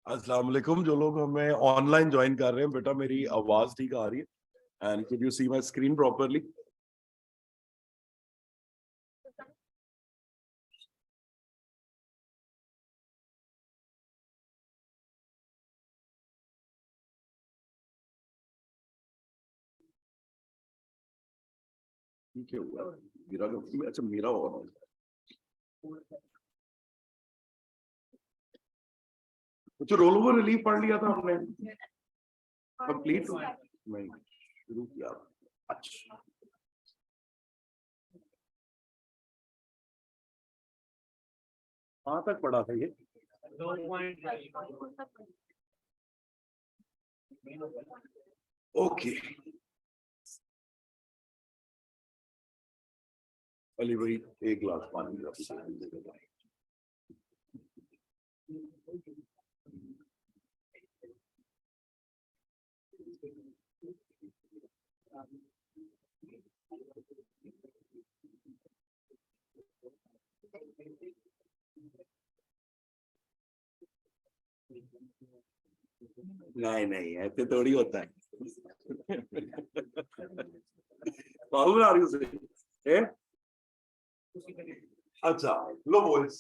अस्सलाम वालेकुम। जो लोग हमें ऑनलाइन ज्वाइन कर रहे हैं, बेटा मेरी आवाज ठीक आ रही है? And can you see my screen properly? ठीक है हुआ मेरा। अच्छा मेरा ऑन है। कुछ रोल ओवर रिलीफ पढ़ लिया था हमने, कंप्लीट नहीं शुरू किया। अच्छा कहाँ तक पढ़ा था ये? ओके अली भाई, एक गिलास पानी का। नहीं नहीं ऐसे थोड़ी होता है। बाहू आ रही उसे ए? अच्छा लो वॉइस।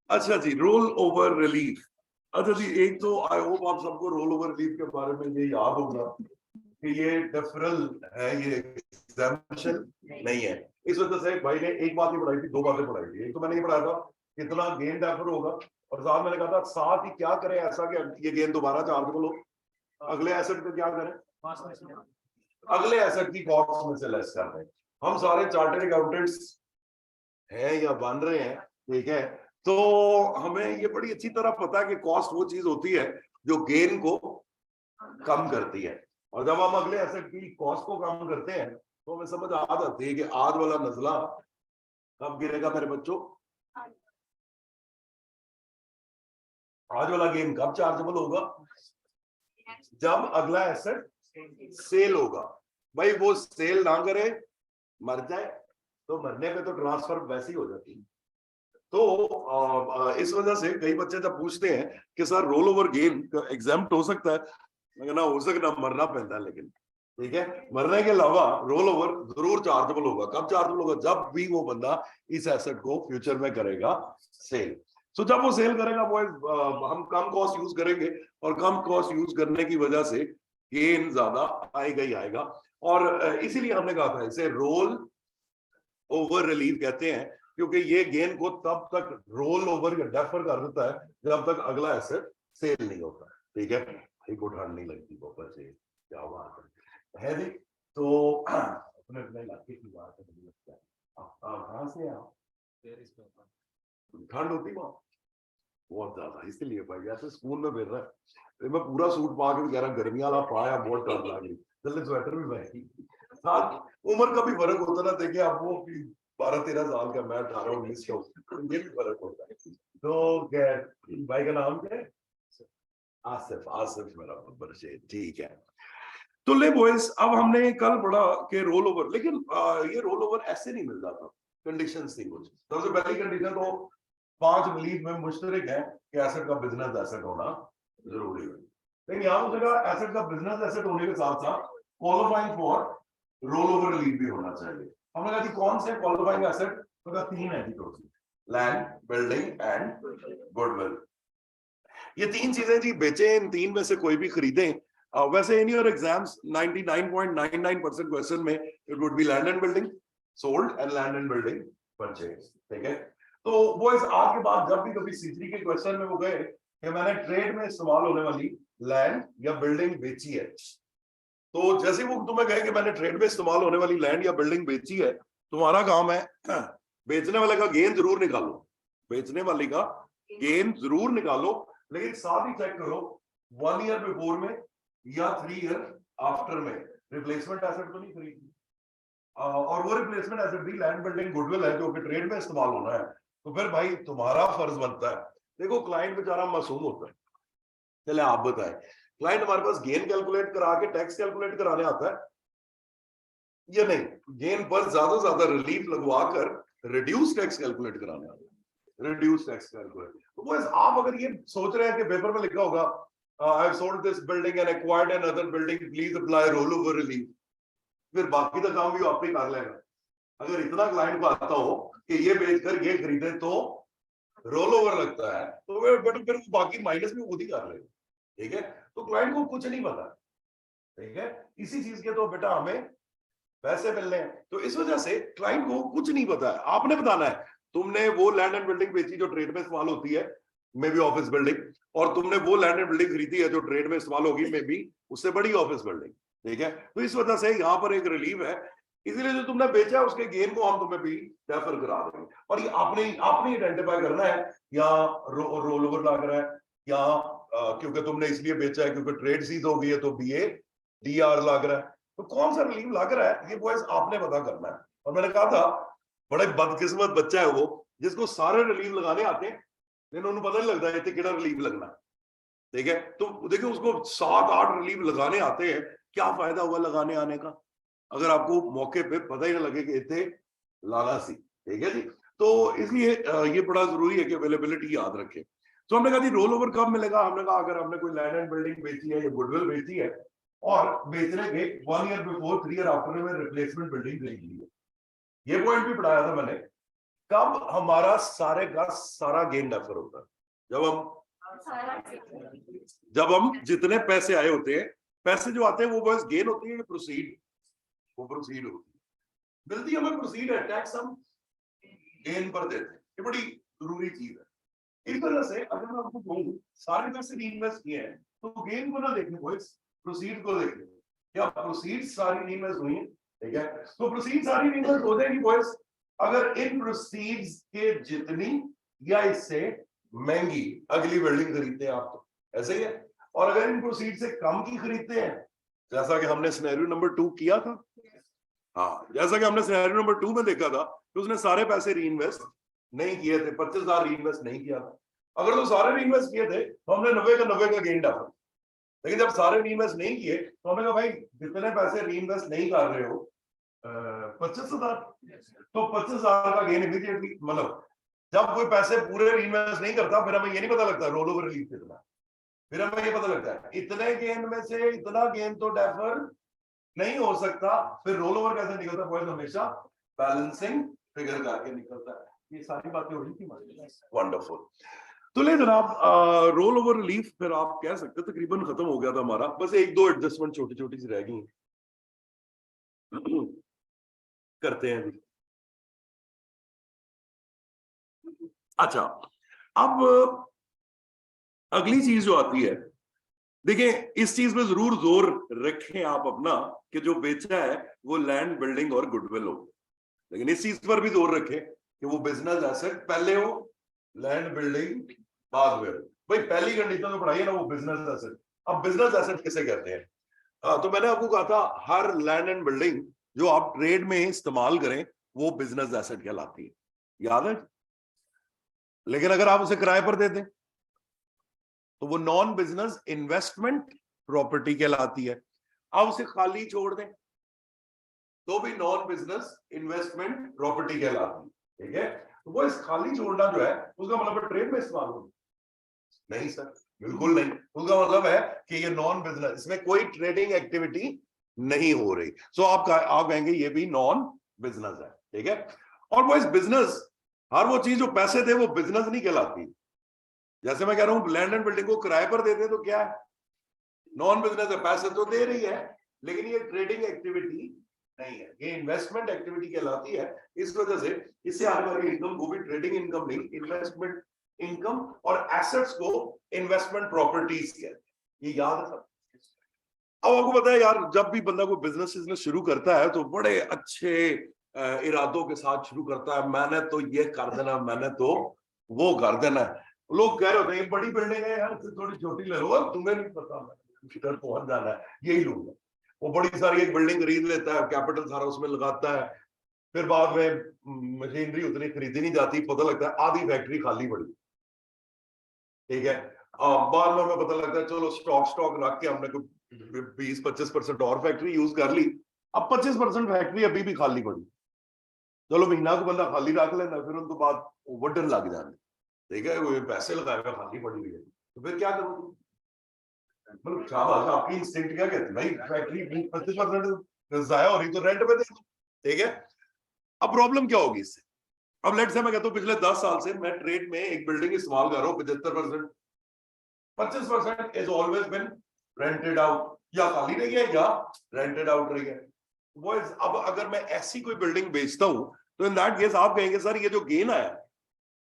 अच्छा जी, रोल ओवर रिलीफ। अच्छा जी, एक तो आई होप आप सबको रोल ओवर रिलीफ के बारे में ये याद होगा कि ये डेफरल है, ये एग्जामिनेशन नहीं है। इस वजह से भाई ने एक बात ही पढ़ाई थी, दो बातें पढ़ाई थी। एक तो मैंने ये पढ़ाया था कितना गेन डेफर होगा, और साथ मैंने कहा था साथ ही क्या करें ऐसा कि ये गेन दोबारा चार्जेबल हो। अगले एसेट पे क्या करें? अगले एसेट की कॉस्ट में से लेस कर दें। हम सारे चार्टर्ड अकाउंटेंट्स हैं या बन रहे हैं, ठीक है, तो हमें ये बड़ी अच्छी तरह पता है कि कॉस्ट वो चीज होती है जो गेन को कम करती है। और जब हम अगले एसेट की कॉस्ट को कम करते हैं तो हमें समझ आ जाती है कि आज वाला नजला कब गिरेगा मेरे बच्चों, आज वाला गेन कब चार्जेबल होगा, जब अगला एसेट सेल होगा। भाई वो सेल ना करे, मर जाए, तो मरने पे तो ट्रांसफर वैसे ही हो जाती है। तो इस वजह से कई बच्चे जब पूछते हैं कि sir roll over gain exempt हो सकता है, मैं ना हो सकता मरना पैदा है, लेकिन ठीक है, मरने के अलावा रोल ओवर जरूर चार्जेबल होगा। कब चार्जेबल होगा? जब भी वो बंदा इस एसेट को फ्यूचर में करेगा सेल। तो जब वो सेल करेगा वो हम कम कॉस्ट यूज करेंगे, और कम कॉस्ट यूज करने की वजह से गेन ज्यादा आएगा ही आएगा। और इसीलिए हमने कहा था इसे रोल ओवर रिलीफ कहते हैं, क्योंकि ये गेन को तब तक रोल ओवर या डेफर कर देता है जब तक अगला एसेट सेल नहीं होता। ठीक है, एक उठान नहीं लगती ऊपर से, क्या बात है जी। तो अपने अपने इलाके की बात है, मुझे लगता है कहाँ से आप ठंड होती वहां बहुत ज्यादा, इसलिए भाई ऐसे स्कूल में फिर रहा है। मैं पूरा सूट पा के कह रहा गर्मी वाला पाया, बहुत डर लग रही, जल्दी स्वेटर भी पहनी। हाँ, उम्र का भी फर्क होता ना, देखिए आप वो 12-13 साल का, मैं 18-19 का, ये भी फर्क होता है। तो क्या भाई का नाम क्या है? आसिफ। आसिफ मेरा बच्चे, ठीक है। तो ले बॉयज, अब हमने कल पढ़ा कि रोल ओवर, लेकिन ये रोल ओवर ऐसे नहीं मिल जाता, कंडीशन थी कुछ। सबसे पहली कंडीशन तो 5 बिलीफ में मुश्तरक है कि एसेट का बिजनेस एसेट होना जरूरी है। लेकिन यहाँ पर जगह एसेट का बिजनेस एसेट होने के साथ साथ qualifying for roll over relief भी होना चाहिए। हमने कहा कि कौन से क्वालिफाइंग एसेट? तो 3 है जी total, land, building and goodwill. ये 3 चीजें जी बेचे, इन 3 में से कोई भी खरीदें। वैसे इन योर एग्जाम्स 99.99% क्वेश्चन में it would be land and building sold and land and building purchase. ठीक है, तो वो इस आज के बाद जब भी कभी C3 के क्वेश्चन में वो गए कि मैंने ट्रेड में इस्तेमाल होने वाली लैंड या बिल्डिंग बेची है, तो जैसे वो तुम्हें कहे कि मैंने ट्रेड में इस्तेमाल होने वाली लैंड या बिल्डिंग बेची है, तुम्हारा काम है बेचने वाले का गेन जरूर निकालो, बेचने वाले का गेन जरूर निकालो, लेकिन साथ ही चेक करो 1 ईयर बिफोर में या 3 ईयर आफ्टर में रिप्लेसमेंट एसेट तो नहीं खरीदी। और वो रिप्लेसमेंट एसेट भी लैंड बिल्डिंग गुडविल है जो कि ट्रेड में इस्तेमाल होना है। तो फिर भाई तुम्हारा फर्ज बनता है, देखो क्लाइंट बेचारा मासूम होता है, चले आप बताएं, क्लाइंट हमारे पास गेन कैलकुलेट करा के टैक्स कैलकुलेट कराने आता है या नहीं? गेन पर ज्यादा रिलीफ लगवा कर रिड्यूस टैक्स कैलकुलेट कराना है, रिड्यूस टैक्स कैलकुलेट। तो वो आप अगर ये सोच रहे हैं कि पेपर में लिखा होगा I have sold this building and acquired another building, please apply roll over relief, फिर बाकी का काम भी आप ही कर लेगा। अगर इतना क्लाइंट को आता हो कि ये बेचकर ये खरीदे तो रोल ओवर लगता है, तो फिर बाकी माइनस भी खुद ही कर लेगा, ठीक है। तो क्लाइंट को कुछ नहीं पता, ठीक है, इसी चीज के तो बेटा हमें पैसे मिलने हैं। तो इस वजह से क्लाइंट को कुछ नहीं पता है, आपने बताना है। तुमने वो लैंड एंड बिल्डिंग बेची जो ट्रेड में इस्तेमाल होती है, मे बी ऑफिस बिल्डिंग, और तुमने वो लैंड एंड बिल्डिंग खरीदी है जो ट्रेड में इस्तेमाल होगी, मे बी उससे बड़ी ऑफिस बिल्डिंग, ठीक है। तो इस वजह से यहाँ पर एक रिलीफ है, इसीलिए जो तुमने बेचा उसके गेन को हम तुम्हें भी रेफर करा देंगे। और ये आपने आइडेंटिफाई करना है, या रोल ओवर लग रहा है, या क्योंकि तुमने इसलिए बेचा है क्योंकि ट्रेड सीज हो गई है तो BA DR लग रहा है, तो कौन सा रिलीफ लग रहा है ये बॉयज आपने पता करना है। और मैंने कहा था बड़ा बदकिस्मत बच्चा है वो जिसको सारे रिलीफ लगाने आते हैं, लेकिन उन्हें पता नहीं लगता इतने केड़ा रिलीफ लगना, ठीक है। तो देखिए उसको 7-8 रिलीफ लगाने आते हैं, क्या फायदा हुआ लगाने आने का अगर आपको मौके पे पता ही ना लगे कि इतने लागा सी, ठीक है जी। तो इसलिए ये बड़ा जरूरी है कि अवेलेबिलिटी याद रखें। तो हमने कहा जी रोल ओवर कब मिलेगा, हमने कहा अगर हमने कोई लैंड एंड बिल्डिंग बेची है या गुडविल बेची है और बेचने के 1 ईयर बिफोर 3 ईयर आफ्टर में रिप्लेसमेंट बिल्डिंग खरीद ली है, ये पॉइंट भी पढ़ाया था मैंने। कब हमारा सारे का सारा गेन डेफर होता है, जब हम जितने पैसे आए होते हैं, पैसे जो आते हैं वो बस गेन होती है, प्रोसीड, वो प्रोसीड होती है, मिलती है हमें प्रोसीड है, टैक्स हम गेन पर देते हैं, ये बड़ी जरूरी चीज है। इस तरह से अगर मैं आपको कहूँ सारे पैसे इन्वेस्ट किए हैं तो गेन को ना देखने को, प्रोसीड को देखने, क्या प्रोसीड सारी इन्वेस्ट हुई है, ठीक है। तो प्रोसीड सारी इन्वेस्ट हो जाएगी बॉयज अगर इन प्रोसीड्स के जितनी या इससे महंगी अगली बिल्डिंग खरीदते हैं आप, तो ऐसे ही है। और अगर इन प्रोसीड से कम की खरीदते हैं, जैसा कि हमने सिनेरियो नंबर 2 किया था, हाँ जैसा कि हमने सिनेरियो नंबर 2 में देखा था कि उसने सारे पैसे रीइन्वेस्ट नहीं किए थे, 25,000 रीइन्वेस्ट नहीं किया था। अगर तो सारे रीइन्वेस्ट किए थे तो हमने 90 का 90 का गेन डाला, लेकिन जब सारे रीइन्वेस्ट नहीं किए तो हमने कहा भाई जितने पैसे रीइन्वेस्ट नहीं कर रहे हो 25,000, तो 25,000 का गेन इमीडिएटली, मतलब जब कोई पैसे पूरे रीइन्वेस्ट नहीं करता फिर हमें ये नहीं पता लगता रोल ओवर रिलीफ कितना, फिर हमें ये पता लगता है इतने गेन में से इतना गेन तो डेफर नहीं हो सकता, फिर रोल ओवर कैसे निकलता है, हमेशा बैलेंसिंग फिगर करके निकलता है। ये सारी बातें हो रही थी, वंडरफुल। तो ले जनाब रोल ओवर रिलीफ फिर आप कह सकते हैं तकरीबन खत्म हो गया था हमारा, बस 1-2 एडजस्टमेंट छोटी छोटी सी रह गई करते हैं भी। अच्छा अब अगली चीज जो आती है, देखिए इस चीज में जरूर जोर रखें आप अपना कि जो बेचा है वो लैंड बिल्डिंग और गुडविल हो, लेकिन इस चीज पर भी जोर रखें कि वो बिजनेस एसेट पहले हो, लैंड बिल्डिंग बाद में हो। भाई पहली कंडीशन तो पढ़ाइए ना वो बिजनेस एसेट। अब बिजनेस एसेट किसे कहते हैं? तो मैंने आपको कहा था हर लैंड एंड बिल्डिंग जो आप ट्रेड में इस्तेमाल करें वो बिजनेस एसेट कहलाती है, याद है। लेकिन अगर आप उसे किराए पर दे दें तो वो नॉन बिजनेस इन्वेस्टमेंट प्रॉपर्टी कहलाती है। आप उसे खाली छोड़ दें तो भी नॉन बिजनेस इन्वेस्टमेंट प्रॉपर्टी कहलाती है, ठीक है। तो वो इस खाली छोड़ना जो है उसका मतलब ट्रेड में इस्तेमाल हो नहीं सर, बिल्कुल नहीं। उसका मतलब है कि ये नॉन बिजनेस, इसमें कोई ट्रेडिंग एक्टिविटी नहीं हो रही, सो आप कहेंगे ये भी नॉन बिजनेस है, ठीक है। और वो इस बिजनेस, हर वो चीज जो पैसे थे वो बिजनेस नहीं कहलाती। जैसे मैं कह रहा हूं लैंड एंड बिल्डिंग को किराए पर देते तो क्या है, नॉन बिजनेस है, पैसे तो दे रही है लेकिन ये ट्रेडिंग एक्टिविटी नहीं है, ये इन्वेस्टमेंट एक्टिविटी कहलाती है। इस वजह से इससे आने वाली इनकम को भी ट्रेडिंग इनकम नहीं, इन्वेस्टमेंट इनकम, और एसेट्स को इन्वेस्टमेंट प्रॉपर्टीज कहते हैं, ये याद है। अब आपको पता है यार जब भी बंदा कोई बिजनेस शुरू करता है तो बड़े अच्छे इरादों के साथ शुरू करता है, मैंने तो ये कर देना, मैंने तो वो कर देना। लोग कह रहे होते हैं बड़ी बिल्डिंग है यार थोड़ी छोटी ले लो, तुम्हें नहीं पता किधर पहुंच जाना है, यही लोग वो बड़ी सारी एक बिल्डिंग खरीद लेता है, कैपिटल सारा उसमें लगाता है, फिर बाद में मशीनरी उतनी खरीदी नहीं जाती, पता लगता है आधी फैक्ट्री खाली पड़ी, ठीक है। बाद में हमें पता लगता है चलो स्टॉक रख के हमने कोई 20-25% और फैक्ट्री यूज कर ली, अब 25% फैक्ट्री अभी भी खाली पड़ी, चलो महीना को बंदा खाली रख लेना, फिर उनको बाद वड्डन लग जाने, ठीक है, वो पैसे लगाए हुए खाली पड़ी हुई है, तो फिर क्या करोगे? मतलब शाबाश, आपकी इंस्टिंक्ट क्या कहती है भाई, फैक्ट्री 25% जाया हो रही तो रेंट पे दे, ठीक है। अब प्रॉब्लम क्या होगी इससे? अब लेट से मैं कहता हूँ पिछले 10 साल से मैं ट्रेड में एक बिल्डिंग इस्तेमाल कर रहा हूँ, 75%, 25% is always been rented out, या खाली रही है या रेंटेड आउट रही है। बॉयज, अब अगर मैं ऐसी कोई बिल्डिंग बेचता हूं तो इन दैट केस आप कहेंगे सर ये जो गेन आया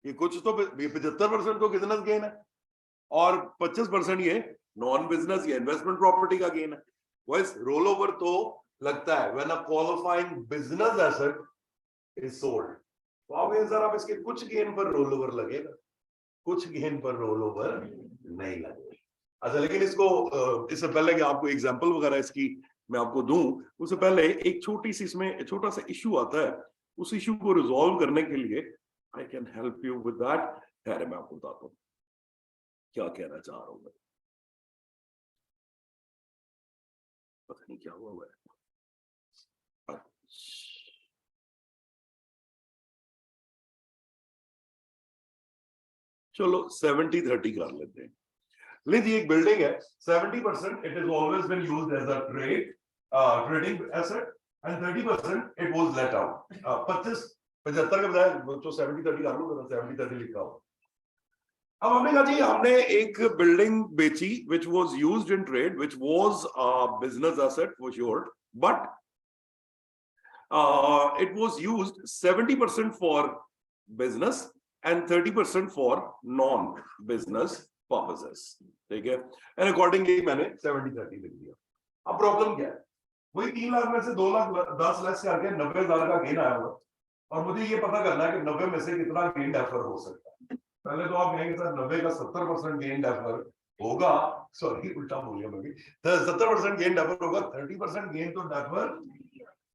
ये कुछ तो 75% तो बिजनेस गेन है और 25% ये नॉन बिजनेस या इन्वेस्टमेंट प्रॉपर्टी का गेन है। बॉयज, रोल ओवर तो लगता है when a qualifying business asset is sold, तो आप सर आप इसके कुछ गेन पर रोल ओवर लगेगा, कुछ गेन पर रोल ओवर नहीं लगेगा। अच्छा, लेकिन इसको इससे पहले कि आपको एग्जांपल वगैरह इसकी मैं आपको दूं, उससे पहले एक छोटी सी इसमें छोटा सा इशू आता है, उस इशू को रिजॉल्व करने के लिए I can help you with that. खैर, मैं आपको बताता हूँ क्या कहना चाह रहा हूं मैं, पता नहीं क्या हुआ है। चलो 70-30 कर लेते हैं। लीजिए एक बिल्डिंग है, 70% it is always been used as a trading asset and 30% it was let out. 75 के बजाय तो 70-30 कर लो, 70-30 लिखा हो। अब हमने कहा जी हमने एक बिल्डिंग बेची which was used in trade, which was a business asset for sure, but it was used 70% for business and 30% for non-business purposes, ठीक है, and accordingly मैंने 70-30 लिख दिया। अब प्रॉब्लम क्या है, वही 3 लाख में से 2 लाख 10 लाख से आके 90,000 का गेन आया हुआ, और मुझे ये पता करना है कि 90 में से कितना गेन डेफर हो सकता है। पहले तो आप कहेंगे सर 90 का 70% गेन डेफर होगा, सॉरी उल्टा बोल गया मैं भी, 70% गेन डेफर होगा, 30% गेन तो डेफर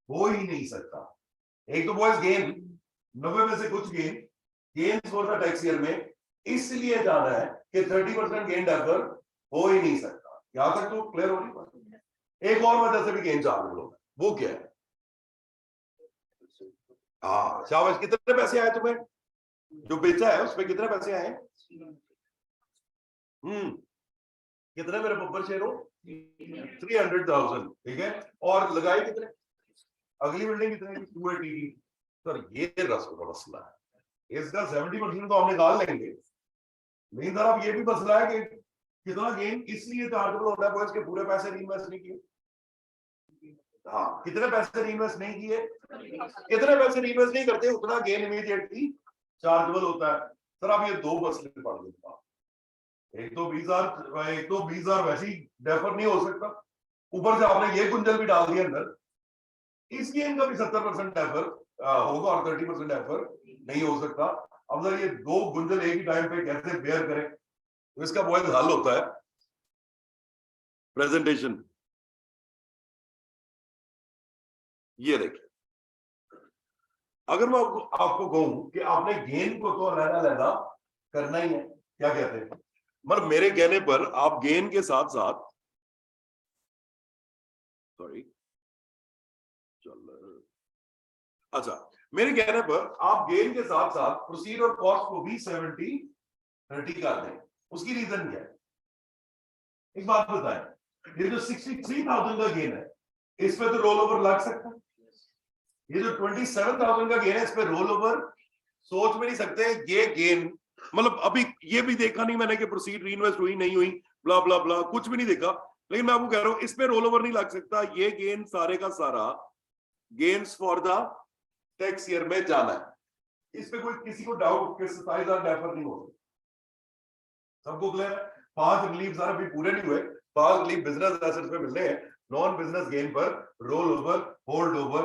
हो ही नहीं सकता। एक तो बॉयज गेन 90 में से कुछ gain for the tax year में इसलिए जाना है कि 30% गेन डेफर हो ही नहीं सकता। यहां तक तो क्लियर हो नहीं पाता। एक और वजह से भी गेन चार्ज लो, वो क्या है? हाँ शाबाश, कितने पैसे आए तुम्हें जो बेचा है उसमें, कितने पैसे आए? कितने मेरे बब्बर शेयर हो? 300,000, ठीक है, और लगाए कितने? अगली बिल्डिंग कितने की? 280 की। सर ये रस्म का मसला है, इसका 70% तो हम निकाल लेंगे, लेकिन सर अब ये भी मसला है कि कितना गेन इसलिए चार्जेबल होता है बॉयज के पूरे पैसे रीइन्वेस्ट नहीं किए। हाँ, कितने पैसे रीइन्वेस्ट नहीं किए, कितने पैसे रीइन्वेस्ट नहीं करते उतना गेन इमीडिएटली चार्जेबल होता है। सर आप ये दो मसले पढ़ लेते, एक तो 20,000, एक तो 20,000 वैसे ही डेफर नहीं हो सकता, ऊपर से आपने ये गुंजल भी डाल दिया अंदर, इस गेन का भी 70% डेफर होगा और 30% डेफर नहीं हो सकता। अब सर ये दो गुंजल एक ही टाइम पे कैसे बेयर करें, तो इसका बहुत हल होता है प्रेजेंटेशन। ये देखिए, अगर मैं आपको कहूं कि आपने गेन को तो अलग-अलग करना ही है, क्या कहते हैं, मतलब मेरे कहने पर आप गेन के साथ साथ, सॉरी चल, अच्छा, मेरे कहने पर आप गेन के साथ साथ प्रोसीड और कॉस्ट को भी 70-30 कर दें। उसकी रीजन क्या है, एक बात बताएं, ये जो 63,000 का गेन है इस पे तो रोल ओवर लग सकता है, ये जो 27,000 का गेन है इस पे रोल ओवर सोच में नहीं सकते। ये गेन मतलब अभी ये भी देखा नहीं मैंने कि प्रोसीड रीइन्वेस्ट हुई नहीं हुई, ब्ला ब्ला ब्ला, कुछ भी नहीं देखा, लेकिन मैं आपको कह रहा हूं इस पे रोल ओवर नहीं लग सकता। ये गेन सारे का सारा gains for the tax year में जाना है, इस पे कोई किसी को डाउट कि 27,000 डेफर नहीं हो सकता। सबको क्लियर है? 5 रिलीफ सारे अभी पूरे नहीं हुए, 5 रिलीफ बिजनेस एसेट्स पे मिलने हैं, नॉन बिजनेस गेन पर roll over, hold over,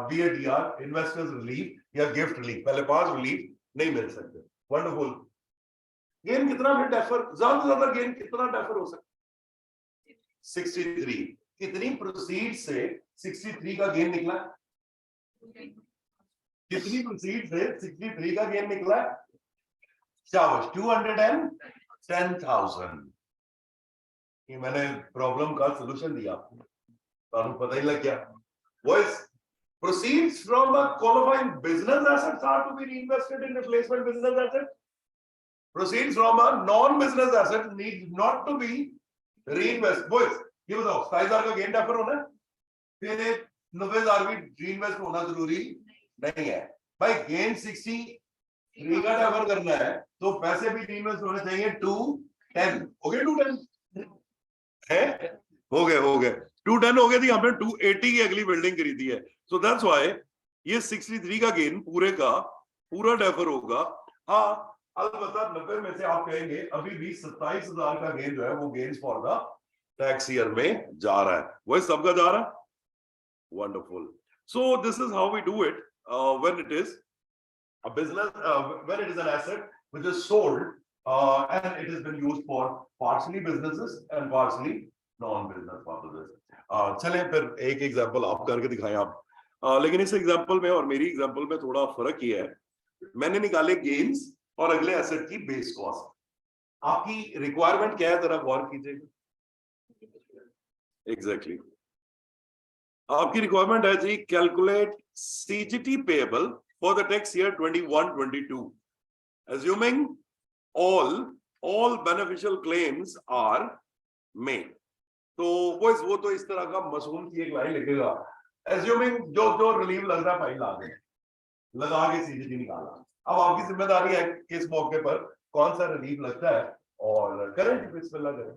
BADR, investors relief या गिफ्ट रिलीफ, पहले 5 रिलीफ नहीं मिल सकते। वंडरफुल। गेन कितना फिर डेफर, ज्यादा से ज्यादा गेन कितना डेफर हो सकता? 63। कितनी प्रोसीड से 63 का गेन निकला? कितनी प्रोसीड से 63 का गेन निकला? शाबाश, 210,000। ये मैंने प्रॉब्लम का सॉल्यूशन दिया आपको, तो आपको पता ही लग गया। Boys, Proceeds from a qualifying business assets are to be reinvested in replacement business assets. Proceeds from a non-business asset need not to be reinvested. Boys, ये बताओ 27,000 का गेन डेफर होना है, फिर 90,000 भी reinvest होना जरूरी नहीं है भाई. गेन 63 का डेफर करना है तो पैसे भी reinvest होने चाहिए 210. हो गए 210 है, हो गए 210 हो गए थी. हमने 280 की अगली बिल्डिंग खरीदी है. सो दैट्स व्हाई ये 63 का गेन पूरे का पूरा डेफर होगा. हाँ अलबत्ता 90 में से आप कहेंगे अभी भी 27,000 का गेन जो है वो gains for the tax year में जा रहा है. वही सबका जा रहा है. Wonderful. So this is how we do it when it is a business, when it is an asset which is sold and it has been used for partially businesses and partially non-business purposes. चलें फिर एक example आप करके दिखाएं आप. लेकिन इस example में और मेरी एग्जांपल में थोड़ा फर्क ही है. मैंने निकाले गेन्स और अगले एसेट की बेस कॉस्ट. आपकी रिक्वायरमेंट क्या है जरा गौर कीजिएगा. एग्जैक्टली आपकी रिक्वायरमेंट है जी calculate CGT payable for the tax year 21-22, assuming all beneficial claims are made. तो वो तो इस तरह का मशहूर की एक लाइन लिखेगा. assuming जो रिलीव लग रहा फाइल लगा के सीजीटी निकाला. अब आपकी जिम्मेदारी है कि इस मौके पर कौन सा रिलीव लगता है और करंट बिस्मिल्लाह करें.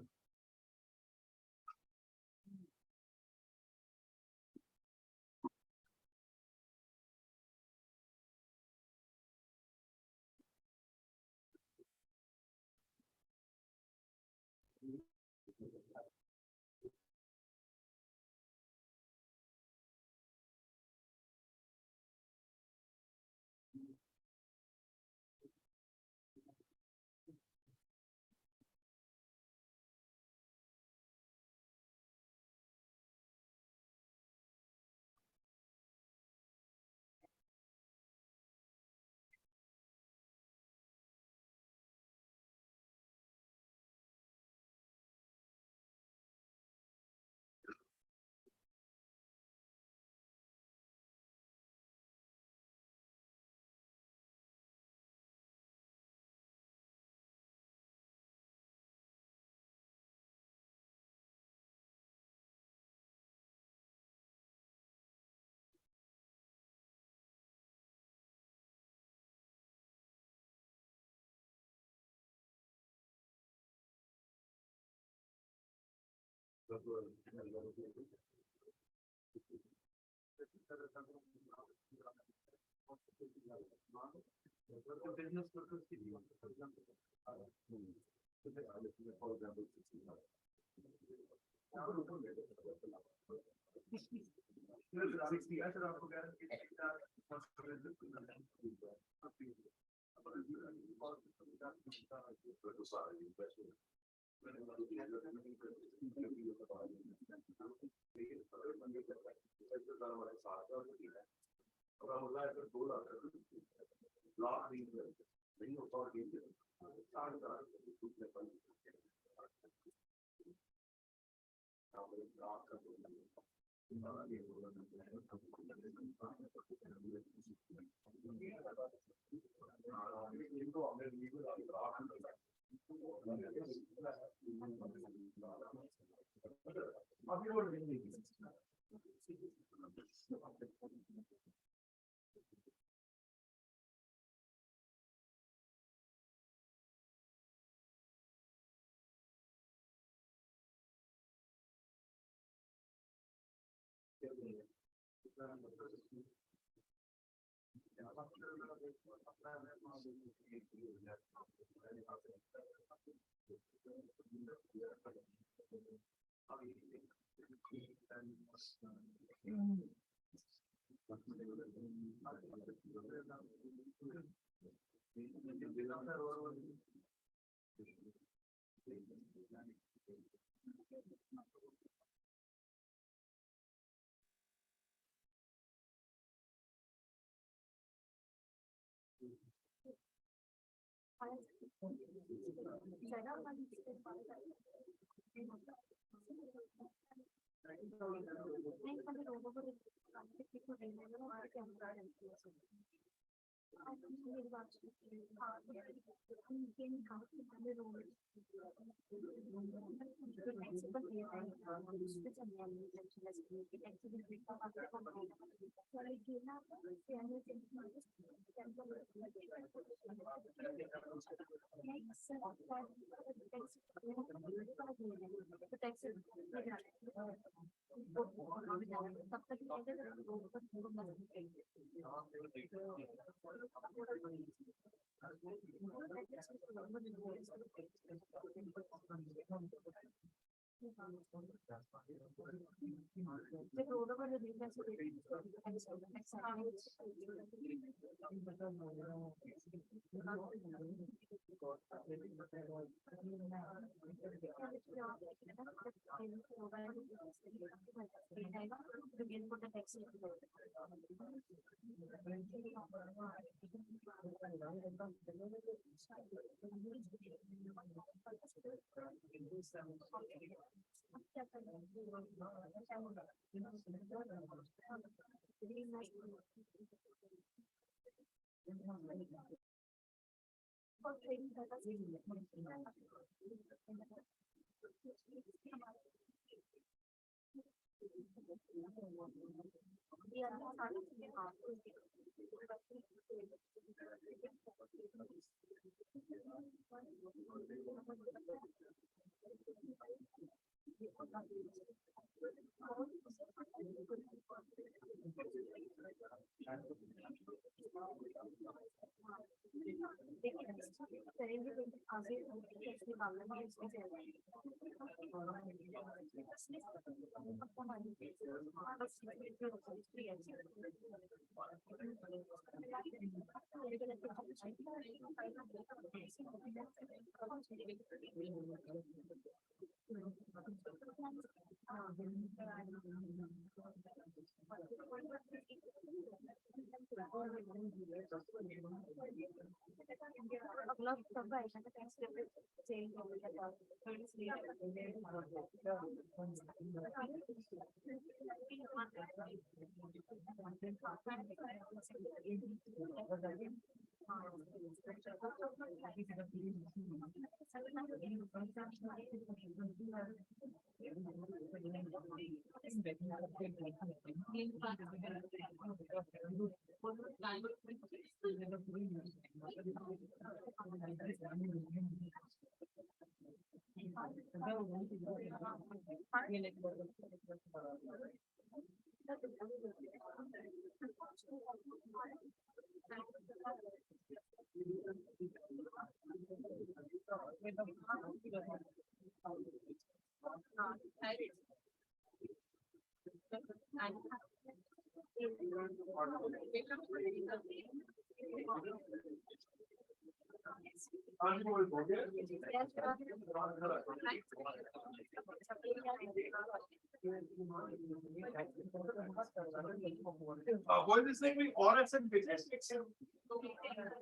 Avoid this thing with or asset business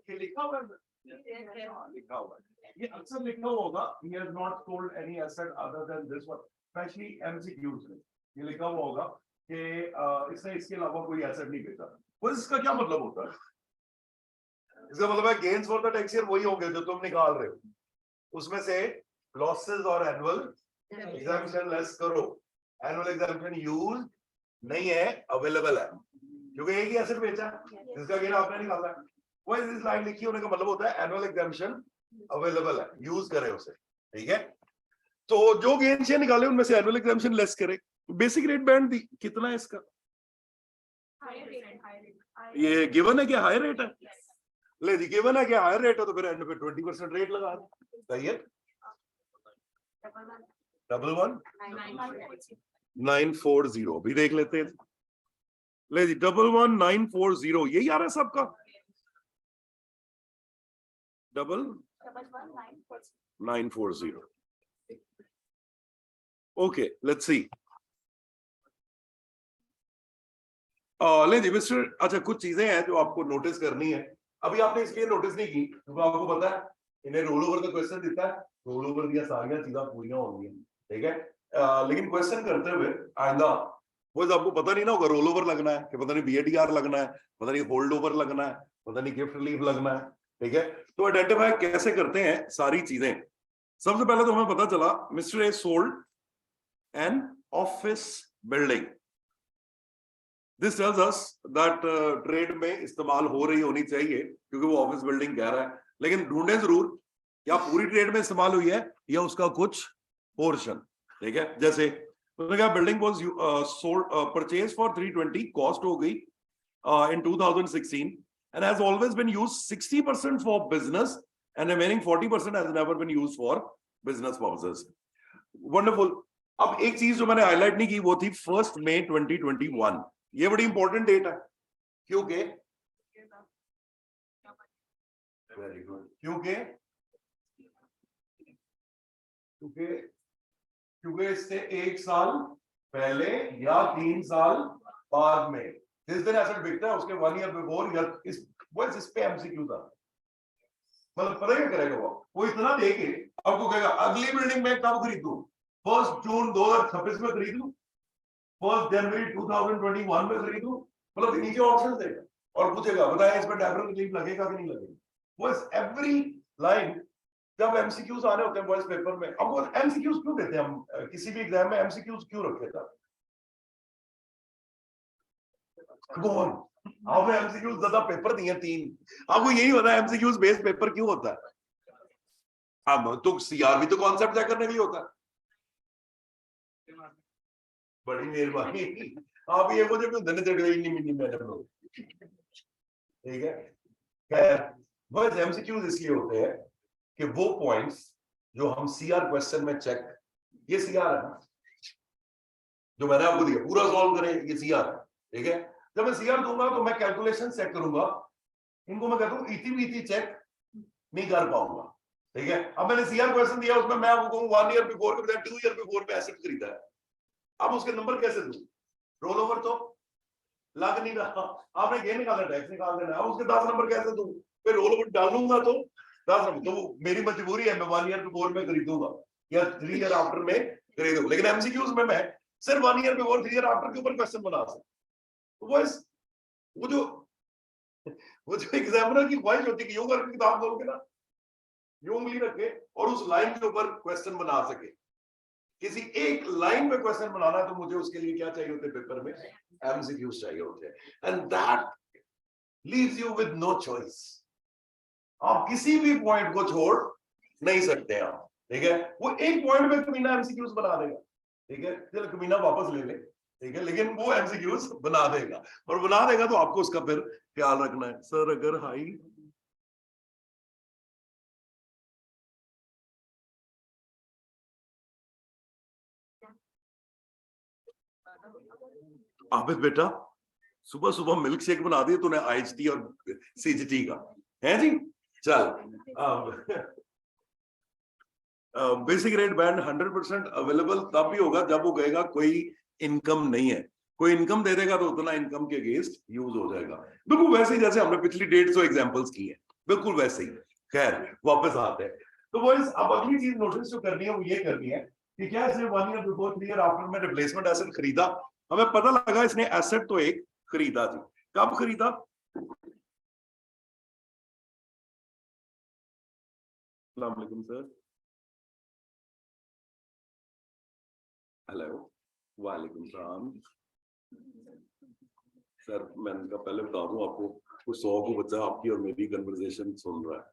ये लिखा हुआ है लिखा हुआ है ये अक्सर लिखा होगा he has not sold any asset other than this one especially MCQs में ये लिखा हुआ होगा कि इसने इसके अलावा कोई एसेट नहीं बेचा बस इसका क्या मतलब होता है इसका मतलब है gains for the tax year वही होंगे जो तुम निकाल रहे हो उसमें से लॉसेस और एनुअल एग्जामिशन लेस करो एनुअल एग्जामिशन यूज नहीं है अवेलेबल है क्योंकि एक ही एसेट बेचा जिसका गेन आपने निकाला है वो इस लाइन लिखी होने का मतलब होता है एनुअल एग्जामिशन अवेलेबल है यूज करें उसे ठीक है तो जो गेन शेयर निकाले उनमें से एनुअल एग्जामिशन लेस करे बेसिक रेट बैंड कितना है इसका ये गिवन है कि हायर रेट है ले जी गिवन है कि हायर रेट है तो फिर एंड पे 20% रेट लगा दो सही है 11940 भी देख लेते हैं ले जी 11940 यही आ रहा है सबका 11940 ओके लेट्स सी ले जी मिस्टर अच्छा कुछ चीजें हैं जो आपको नोटिस करनी है अभी आपने इसलिए नोटिस नहीं की क्योंकि आपको पता है इन्हें रोल ओवर का क्वेश्चन देता है रोल ओवर दिया सारियां चीजें पूरी होंगी ठीक है लेकिन क्वेश्चन करते हुए आइंदा वो आपको पता नहीं ना होगा रोल ओवर लगना है कि पता नहीं बीएडीआर लगना है, पता नहीं होल्ड ओवर लगना है, पता नहीं गिफ्ट रिलीफ लगना है, ठीक है। तो आइडेंटिफाई कैसे करते हैं सारी चीजें। सबसे पहले तो हमें पता चला mister A sold an office building. This tells us that trade में इस्तेमाल हो रही होनी चाहिए क्योंकि वो ऑफिस बिल्डिंग कह रहा है, लेकिन ढूंढे जरूर क्या पूरी ट्रेड में इस्तेमाल हुई है या उसका कुछ पोर्शन, ठीक है। जैसे उन्होंने कहा building was sold purchase for 320, cost हो गई in 2016 and has always been used 60% for business and remaining 40% has never been used for business purposes. Wonderful. अब एक चीज जो मैंने हाईलाइट नहीं की वो थी 1 मई 2021। ये बड़ी इंपॉर्टेंट डेट है क्योंकि वेरी गुड क्योंकि इससे 1 साल पहले या 3 साल बाद में जिस दिन एसेट बिकता है उसके 1 ईयर बिफोर या इस पे एमसीक्यू था। मतलब पता क्या करेगा वो इतना देके आपको कहेगा अगली बिल्डिंग में कब खरीदूं, 1 जून 2026 में खरीदूं, 1 जनवरी 2021 में खरीदूं, मतलब नीचे ऑप्शन देगा और पूछेगा बताएं इसमें डेफिनेट रिलीफ लगेगा कि नहीं लगेगा। वो एवरी लाइन जब एमसीक्यूज आने होते हैं वॉइस पेपर में, अब वो एमसीक्यूज क्यों देते हैं हम किसी भी एग्जाम में, एमसीक्यूज क्यों रखे था? कौन आपने एमसीक्यूज ज्यादा पेपर दिए 3, आपको यही होता है एमसीक्यूज बेस्ड पेपर क्यों होता है? अब तो सीआर भी तो कॉन्सेप्ट चेक करने के लिए होता है। बड़ी मेहरबानी आप ये मुझे भी धन्य चढ़ गई नहीं मैडम, ठीक है। खैर बस एमसीक्यूज इसलिए होते हैं कि वो पॉइंट्स जो हम सीआर क्वेश्चन में चेक, ये सीआर है ना जो मैंने आपको दिया पूरा सॉल्व करें, ये सीआर है, ठीक है। जब मैं सीआर दूंगा तो मैं कैलकुलेशन चेक करूंगा, इनको मैं कहता हूं इति चेक नहीं कर पाऊंगा, ठीक है। अब मैंने सीआर क्वेश्चन दिया उसमें मैं आपको कहूं 1 ईयर बिफोर के बजाय 2 ईयर बिफोर पे एसेट खरीदा है, अब उसके नंबर कैसे दूं? रोल ओवर तो लग नहीं रहा, आपने ये निकाला टैक्स निकाल देना, अब उसके 10 नंबर कैसे दूं? फिर रोल ओवर डालूंगा तो 10 नंबर, तो मेरी मजबूरी है मैं 1 ईयर बिफोर में खरीदूंगा या 3 ईयर आफ्टर में खरीदूंगा, लेकिन एमसीक्यूज में मैं सिर्फ 1 ईयर बिफोर 3 ईयर आफ्टर के ऊपर क्वेश्चन बना सकता। तो वो जो एग्जामिनर की ख्वाहिश होती है कि यूं करके किताब खोल के ना यूं उंगली रखे और उस लाइन के ऊपर क्वेश्चन बना सके, किसी एक लाइन पे क्वेश्चन बनाना है तो मुझे उसके लिए क्या चाहिए होते पेपर में? एमसीक्यूज चाहिए होते हैं, and that leaves you with no choice. आप किसी भी पॉइंट को छोड़ नहीं सकते आप, ठीक है। वो एक पॉइंट पे कमीना एमसीक्यूज बना देगा, ठीक है, चलो कमीना वापस ले ले, ठीक है, लेकिन वो एमसीक्यूज बना देगा, और बना देगा तो आपको उसका फिर ख्याल रखना है। सर अगर हाई आबिद बेटा सुबह सुबह मिल्क शेक बना दिया तूने आईएचटी और सीजीटी का, है जी। चल बेसिक रेट बैंड 100% अवेलेबल तब भी होगा जब वो कहेगा कोई इनकम नहीं है, कोई इनकम दे देगा तो उतना इनकम के अगेंस्ट यूज हो जाएगा, बिल्कुल वैसे ही जैसे हमने पिछली 150 एग्जांपल्स की है, बिल्कुल वैसे ही। खैर वापस आते हैं, तो वो अब अगली चीज नोटिस जो करनी है वो ये करनी है कि क्या इसने 1 ईयर बिफोर 3 ईयर आफ्टर में रिप्लेसमेंट एसेट खरीदा? हमें पता लगा इसने एसेट तो एक खरीदा जी, कब खरीदा? अस्सलाम वालेकुम सर। हेलो वालेकुम सलाम सर। मैंने कहा पहले बता दूं आपको कुछ 100 को बच्चा आपकी और मेरी कन्वर्सेशन सुन रहा है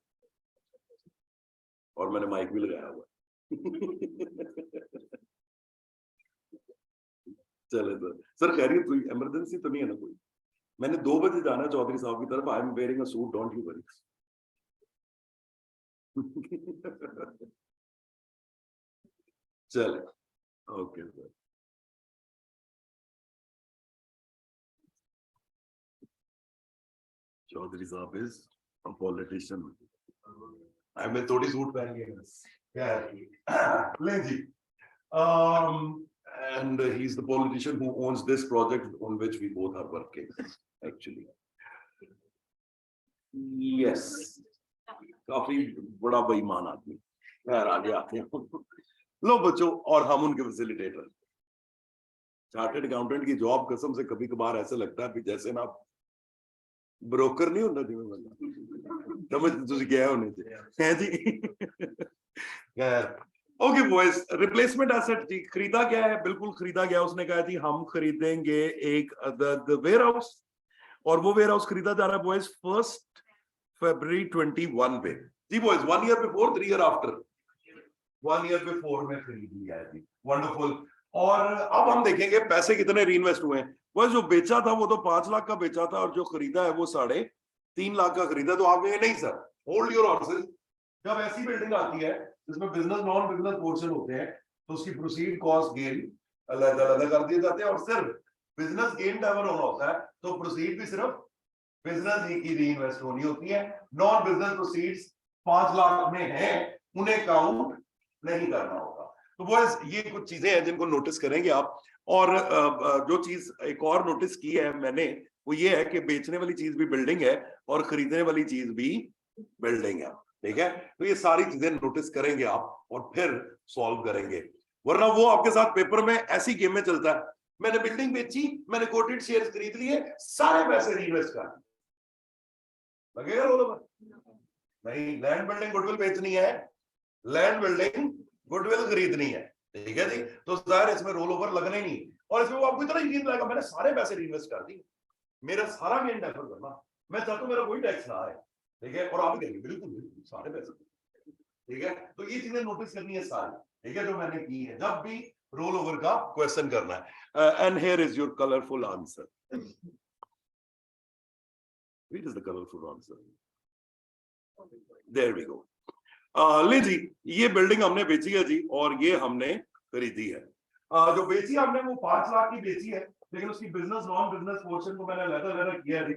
और मैंने माइक भी लगाया हुआ है चले सर खैरियत कोई इमरजेंसी तो नहीं है ना कोई? मैंने 2 बजे जाना चौधरी साहब की तरफ, I am wearing a suit, don't you worry चले ओके सर। चौधरी साहब इज अ पॉलिटिशियन, आई मैं थोड़ी सूट पहन के क्या ले जी। And he's the politician who owns this project on which we both are working actually. Yes, काफी बड़ा बेईमान आदमी। खैर आगे आते हैं। लो बच्चों, और हम उनके फैसिलिटेटर। चार्टर्ड अकाउंटेंट की जॉब कसम से कभी कभार ऐसा लगता है जैसे ना ब्रोकर नहीं होता जिम्मे बंदा समझ तुझे क्या होने चाहिए है जी। खैर ओके बॉयज, रिप्लेसमेंट एसेट जी खरीदा गया है, बिल्कुल खरीदा गया। उसने कहा जी हम खरीदेंगे एक अदद वेयर हाउस, और वो वेयर हाउस खरीदा जा रहा है बॉयज 1 फरवरी 21 पे जी boys, 1 year before 3 year after, 1 year before में खरीद लिया है जी। वंडरफुल। और अब हम देखेंगे पैसे कितने रीइन्वेस्ट हुए हैं। वह जो बेचा था वो तो 5 लाख का बेचा था, और जो खरीदा है वो 3.5 लाख का खरीदा। तो आप कहेंगे नहीं सर, होल्ड योर हॉर्सेस, जब ऐसी बिल्डिंग आती है जिसमें बिजनेस नॉन बिजनेस पोर्शन होते हैं तो उसकी प्रोसीड कॉस्ट गेन अलग अलग कर दिए जाते हैं, और सिर्फ बिजनेस गेन अगर होना होता है तो प्रोसीड भी सिर्फ बिजनेस ही की रीइन्वेस्ट होनी होती है। नॉन बिजनेस प्रोसीड्स 5 लाख में है, उन्हें काउंट नहीं करना होगा। तो वो ये कुछ चीजें हैं जिनको नोटिस करेंगे आप। और जो चीज एक और नोटिस की है मैंने वो ये है कि बेचने वाली चीज भी बिल्डिंग है और खरीदने वाली चीज भी बिल्डिंग है, ठीक है। तो ये सारी चीजें नोटिस करेंगे आप और फिर सॉल्व करेंगे, वरना वो आपके साथ पेपर में ऐसी गेम में चलता है, मैंने बिल्डिंग बेची, मैंने कोटेड शेयर्स खरीद लिए, सारे पैसे रीइन्वेस्ट कर लगेगा रोल ओवर? नहीं, लैंड बिल्डिंग गुडविल बेचनी है, लैंड बिल्डिंग गुडविल खरीदनी है, ठीक है जी। तो जाहिर इसमें रोल ओवर लगना ही नहीं, और इसमें वो आपको इतना यकीन लगेगा मैंने सारे पैसे रीइन्वेस्ट कर दिए, मेरा सारा गेन डेफर करना, मैं चाहता हूं मेरा कोई टैक्स ना आए, ठीक है। और आप कहेंगे बिल्कुल बिल्कुल सारे पैसे, ठीक है। तो ये चीजें नोटिस करनी है सारी, ठीक है, जो मैंने की है जब भी रोल ओवर का क्वेश्चन करना है। And here is your colourful answer. Where is the colorful answer? There we go. ले जी, ये बिल्डिंग हमने बेची है जी, और ये हमने खरीदी है। जो बेची हमने वो 5 लाख की बेची है, लेकिन उसकी बिजनेस नॉन बिजनेस पोर्शन को मैंने अलग किया है।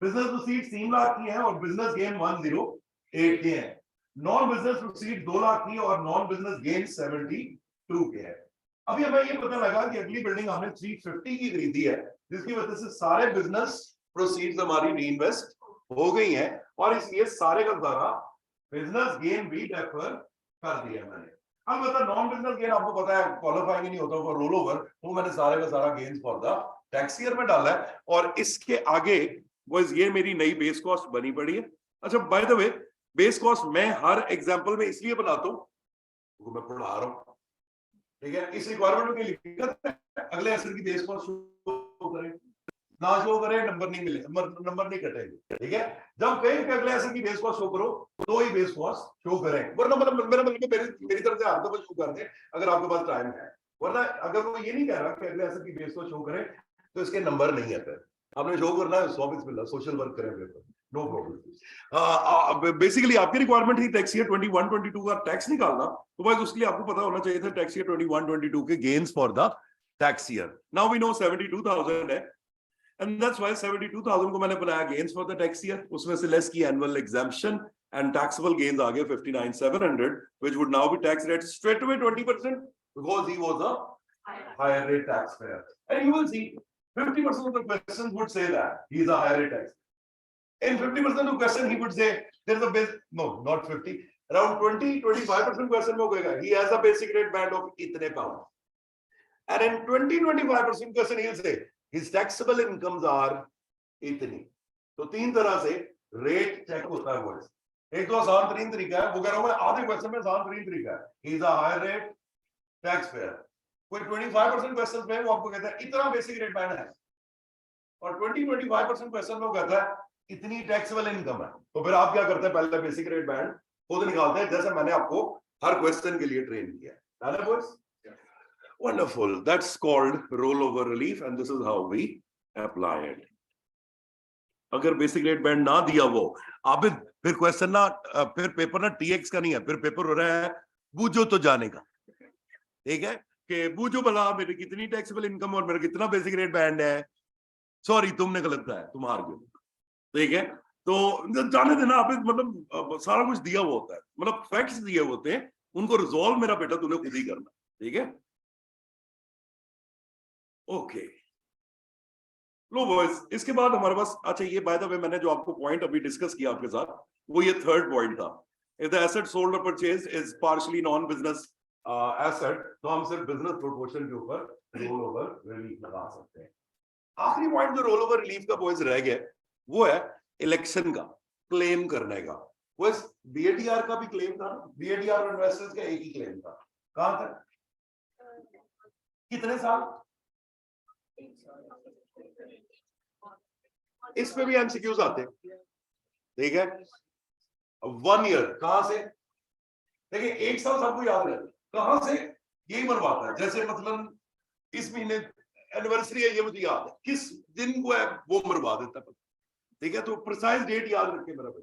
बिजनेस प्रोसीड 3 लाख की है और बिजनेस गेन 108 के है। नॉन बिजनेस प्रोसीड 2 लाख की और नॉन बिजनेस गेन 72 के है। अभी हमें ये पता लगा कि अगली बिल्डिंग हमने 350 की खरीदी है, जिसकी वजह से सारे बिजनेस प्रोसीड्स हमारी रीइन्वेस्ट हो गई हैं, और इसलिए सारे का सारा बिजनेस गेन भी डेफर कर दिया मैंने। अब मतलब नॉन बिजनेस गेन आपको पता है क्वालिफाइंग नहीं होता फॉर रोल ओवर, तो मैंने सारे का सारा gains for the tax year में डाला है, और इसके आगे वो ये मेरी नई बेस कॉस्ट बनी पड़ी है। अच्छा by the way, base cost मैं हर एग्जांपल में इसलिए बनाता हूं क्योंकि मैं पढ़ा रहा हूं, ठीक है। इस रिक्वायरमेंट में लिखा है अगले एसेट की बेस कॉस्ट शो करें, ना शो करे नंबर नहीं मिले, नंबर नहीं कटेंगे, ठीक है। जब कहीं पे अगले एसेट की बेस कॉस्ट शो करो तो ही बेस कॉस्ट शो करें, वरना मतलब मेरा मतलब मेरी तरफ से हर दफा शो कर दे अगर आपके पास टाइम है, वरना अगर वो ये नहीं कह रहा कि अगले एसेट की बेस कॉस्ट शो करें तो इसके नंबर नहीं आते। आपने शो करना है 100 सोशल वर्क करें पेपर, नो प्रॉब्लम। बेसिकली आपकी रिक्वायरमेंट थी टैक्स ईयर 21-22 का टैक्स निकालना, तो बस उसके लिए आपको पता होना चाहिए था टैक्स ईयर 21-22 के gains for the tax year. Now we know 72,000 है, and that's why 72,000 को मैंने बनाया gains for the tax year, उसमें से लेस की annual exemption and taxable gains आ गए 59,700 which would now be taxed at straight away 20% because he was a higher rate taxpayer. And you will see 50% of the questions would say that he is a higher rate taxpayer. In 50% of question he would say there is a base, no not 50, around 20-25% question में होगा he has a basic rate band of इतने pound, and in 20-25% question he will say his taxable incomes are इतनी। तो 3 तरह से rate check होता है words, एक तो आसान तरीन तरीका है, वो कह रहा हूं मैं आधे क्वेश्चन में आसान तरीन तरीका है, he is a higher rate taxpayer। कोई 25% क्वेश्चन में वो आपको कहता है इतना बेसिक रेट बैंड है, और 20-25% क्वेश्चन में वो कहता है इतनी टैक्सेबल इनकम है। तो फिर आप क्या करते हैं, पहले बेसिक रेट बैंड खुद निकालते हैं, जैसे मैंने आपको हर क्वेश्चन के लिए ट्रेन किया है boys. Wonderful. That's called rollover relief, and this is how we apply it. अगर बेसिक रेट बैंड ना दिया वो आप फिर क्वेश्चन ना, फिर पेपर ना टीएक्स का नहीं है, फिर पेपर हो रहा है बूझो तो जाने का, ठीक है, कि बूझो भला मेरी कितनी टैक्सेबल इनकम और मेरा कितना बेसिक रेट बैंड है, सॉरी तुमने गलत बताया, तुम हार गए, ठीक है। तो जाने देना, आप मतलब सारा कुछ दिया हुआ होता है, मतलब फैक्ट्स दिए होते हैं, उनको रिजॉल्व मेरा बेटा तूने खुद ही करना, ठीक है। ओके लो बॉयज, इसके बाद हमारे पास, अच्छा ये बाय द वे मैंने जो आपको पॉइंट अभी डिस्कस किया आपके साथ वो ये थर्ड पॉइंट था, if the asset sold or purchased is partially non business asset तो हम सिर्फ बिजनेस प्रोपोर्शन के ऊपर रोल ओवर रिलीफ लगा सकते हैं। आखिरी पॉइंट जो रोल ओवर रिलीफ का बॉयज रह गया वो है इलेक्शन का क्लेम करने का। वो बीएडीआर का भी क्लेम था, बीएडीआर और इन्वेस्टर्स का एक ही क्लेम था। कहां तक, कितने साल, इस पे भी एमसीक्यूज आते हैं, ठीक है। 1 ईयर कहां से, देखिए 1 साल सबको याद रहे कहां से यही बनवाता है। जैसे मतलब इस महीने एनिवर्सरी है, ये मुझे याद है किस दिन को है वो मरवा देता है, ठीक है। तो प्रिसाइज डेट याद रखे मेरा भाई,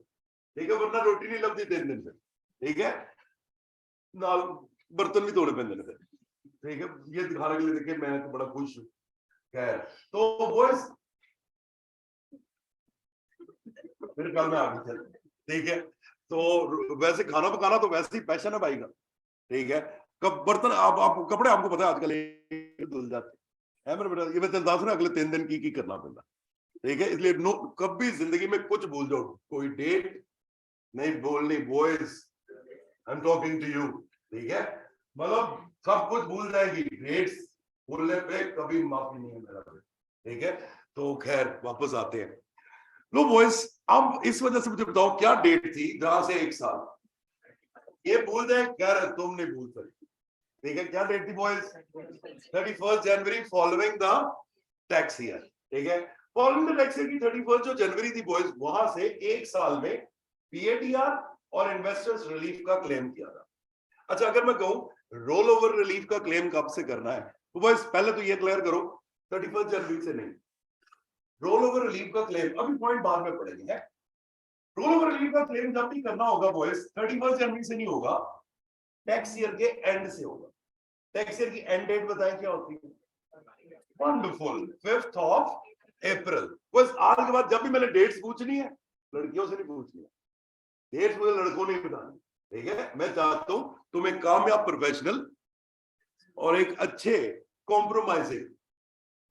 ठीक है, वरना रोटी नहीं लगती 3 दिन से, ठीक है। नाल बर्तन भी धोने पैंदे ने, ठीक है। ये दिखाने के लिए देखिए मैं तो बड़ा खुश हूं। खैर तो बॉयज फिर कल में आगे चल, ठीक है। तो वैसे खाना पकाना तो वैसे ही पैशन है भाई का, ठीक है। कब बर्तन आप कपड़े आपको पता है आजकल धुल जाते हैं मेरे बेटा, ये मैं दस रहा अगले 3 दिन की करना पड़ता, ठीक है। इसलिए नो कभी जिंदगी में कुछ भूल जाओ, कोई डेट नहीं बोलनी boys, I am talking to you, ठीक है। मतलब सब कुछ भूल जाएगी, डेट्स भूलने पे कभी माफी नहीं है मेरा, ठीक है। तो खैर वापस आते हैं। लो बॉयज, अब इस वजह से मुझे बताओ क्या डेट थी जहां से 1 साल, ये भूल जाए कह रहे तुम नहीं भूल सकते, ठीक है। क्या डेट थी boys, 31 January following the tax year, ठीक है। फॉलोइंग द टैक्स ईयर की 31 जो जनवरी थी बॉयज, वहां से 1 साल में पीएटीआर और इन्वेस्टर्स रिलीफ का क्लेम किया था। अच्छा अगर मैं कहूं रोल ओवर रिलीफ का क्लेम कब से करना है, तो बॉयज पहले तो ये क्लियर करो 31 जनवरी से नहीं। रोल ओवर रिलीफ का क्लेम अभी पॉइंट बाद में पड़ेगी है। रोल ओवर रिलीफ का क्लेम जब भी करना होगा बॉयज 31 जनवरी से नहीं होगा, टैक्स ईयर के एंड से होगा। टैक्स ईयर की एंड डेट बताएं क्या होती है, वंडरफुल 5th ऑफ अप्रैल। बस आज के बाद जब भी मैंने डेट्स पूछनी है लड़कियों से नहीं पूछनी है, डेट्स मुझे लड़कों ने बतानी, ठीक है। मैं चाहता हूं तुम एक कामयाब प्रोफेशनल और एक अच्छे कॉम्प्रोमाइजिंग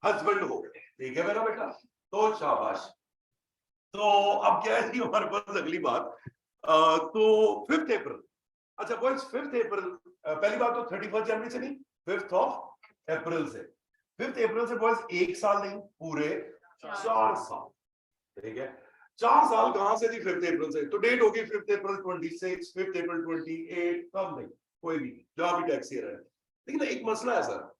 हस्बैंड हो, ठीक है मेरा बेटा, तो शाबाश। तो अब क्या है हमारे पास अगली बात, तो 5th अप्रैल। अच्छा बॉयज 5th अप्रैल, पहली बात तो 31 जनवरी से नहीं, 5th ऑफ अप्रैल से। 5th अप्रैल से बॉयज 1 साल नहीं, पूरे 4 साल, ठीक है। 4 साल कहां से थी 5th अप्रैल से, तो डेट होगी 5th अप्रैल 26, 5th अप्रैल 28, कब नहीं कोई भी जहां भी टैक्स ईयर है। लेकिन एक मसला है सर,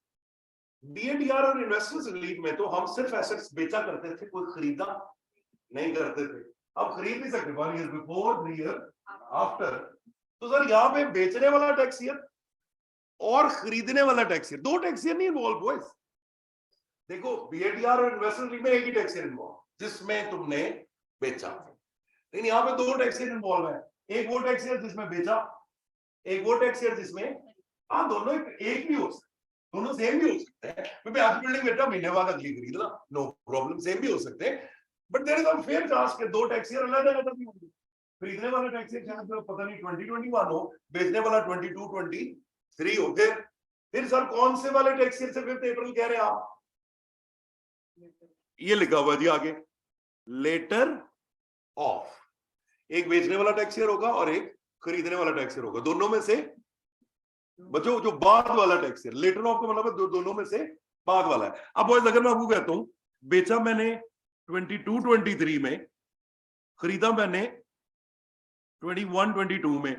बीएडीआर और इन्वेस्टर्स रिलीफ में तो हम सिर्फ एसेट्स बेचा करते थे, कोई खरीदा नहीं करते थे। अब खरीद नहीं सकते 1 ईयर बिफोर, 3 ईयर आफ्टर। तो सर यहाँ पे बेचने वाला टैक्स ईयर और खरीदने वाला टैक्स ईयर, 2 टैक्स ईयर नहीं इन्वॉल्व बॉयज। देखो बीएडीआर और इन्वेस्टर्स रिलीफ में एक ही टैक्स ईयर इन्वॉल्व जिसमें तुमने बेचा, लेकिन यहाँ पे 2 टैक्स ईयर इन्वॉल्व है। एक वो टैक्स ईयर जिसमें बेचा, एक वो टैक्स ईयर जिसमें, हाँ दोनों एक भी हो सकते, दोनों सेम भी हो सकते हैं। मैं आज बिल्डिंग बेटा महीने बाद अगली खरीद ला, नो प्रॉब्लम, सेम भी हो सकते हैं। But there is a fair chance के 2 टैक्स ईयर अलग अलग भी होंगे। खरीदने वाला टैक्स ईयर शायद पता नहीं 2021 हो, बेचने वाला 22 23 हो। फिर सर कौन से वाले टैक्स ईयर से 5th अप्रैल कह रहे हैं आप, ये लिखा हुआ जी आगे, लेटर ऑफ। एक बेचने वाला टैक्स ईयर होगा और एक खरीदने वाला टैक्स ईयर होगा, दोनों में से बच्चों जो बाद वाला टैक्स ईयर, लेटर ऑफ का मतलब दोनों में से बाद वाला है। अब बॉयज अगर मैं आपको कहता हूं बेचा मैंने 22 23 में, खरीदा मैंने 21 22 में,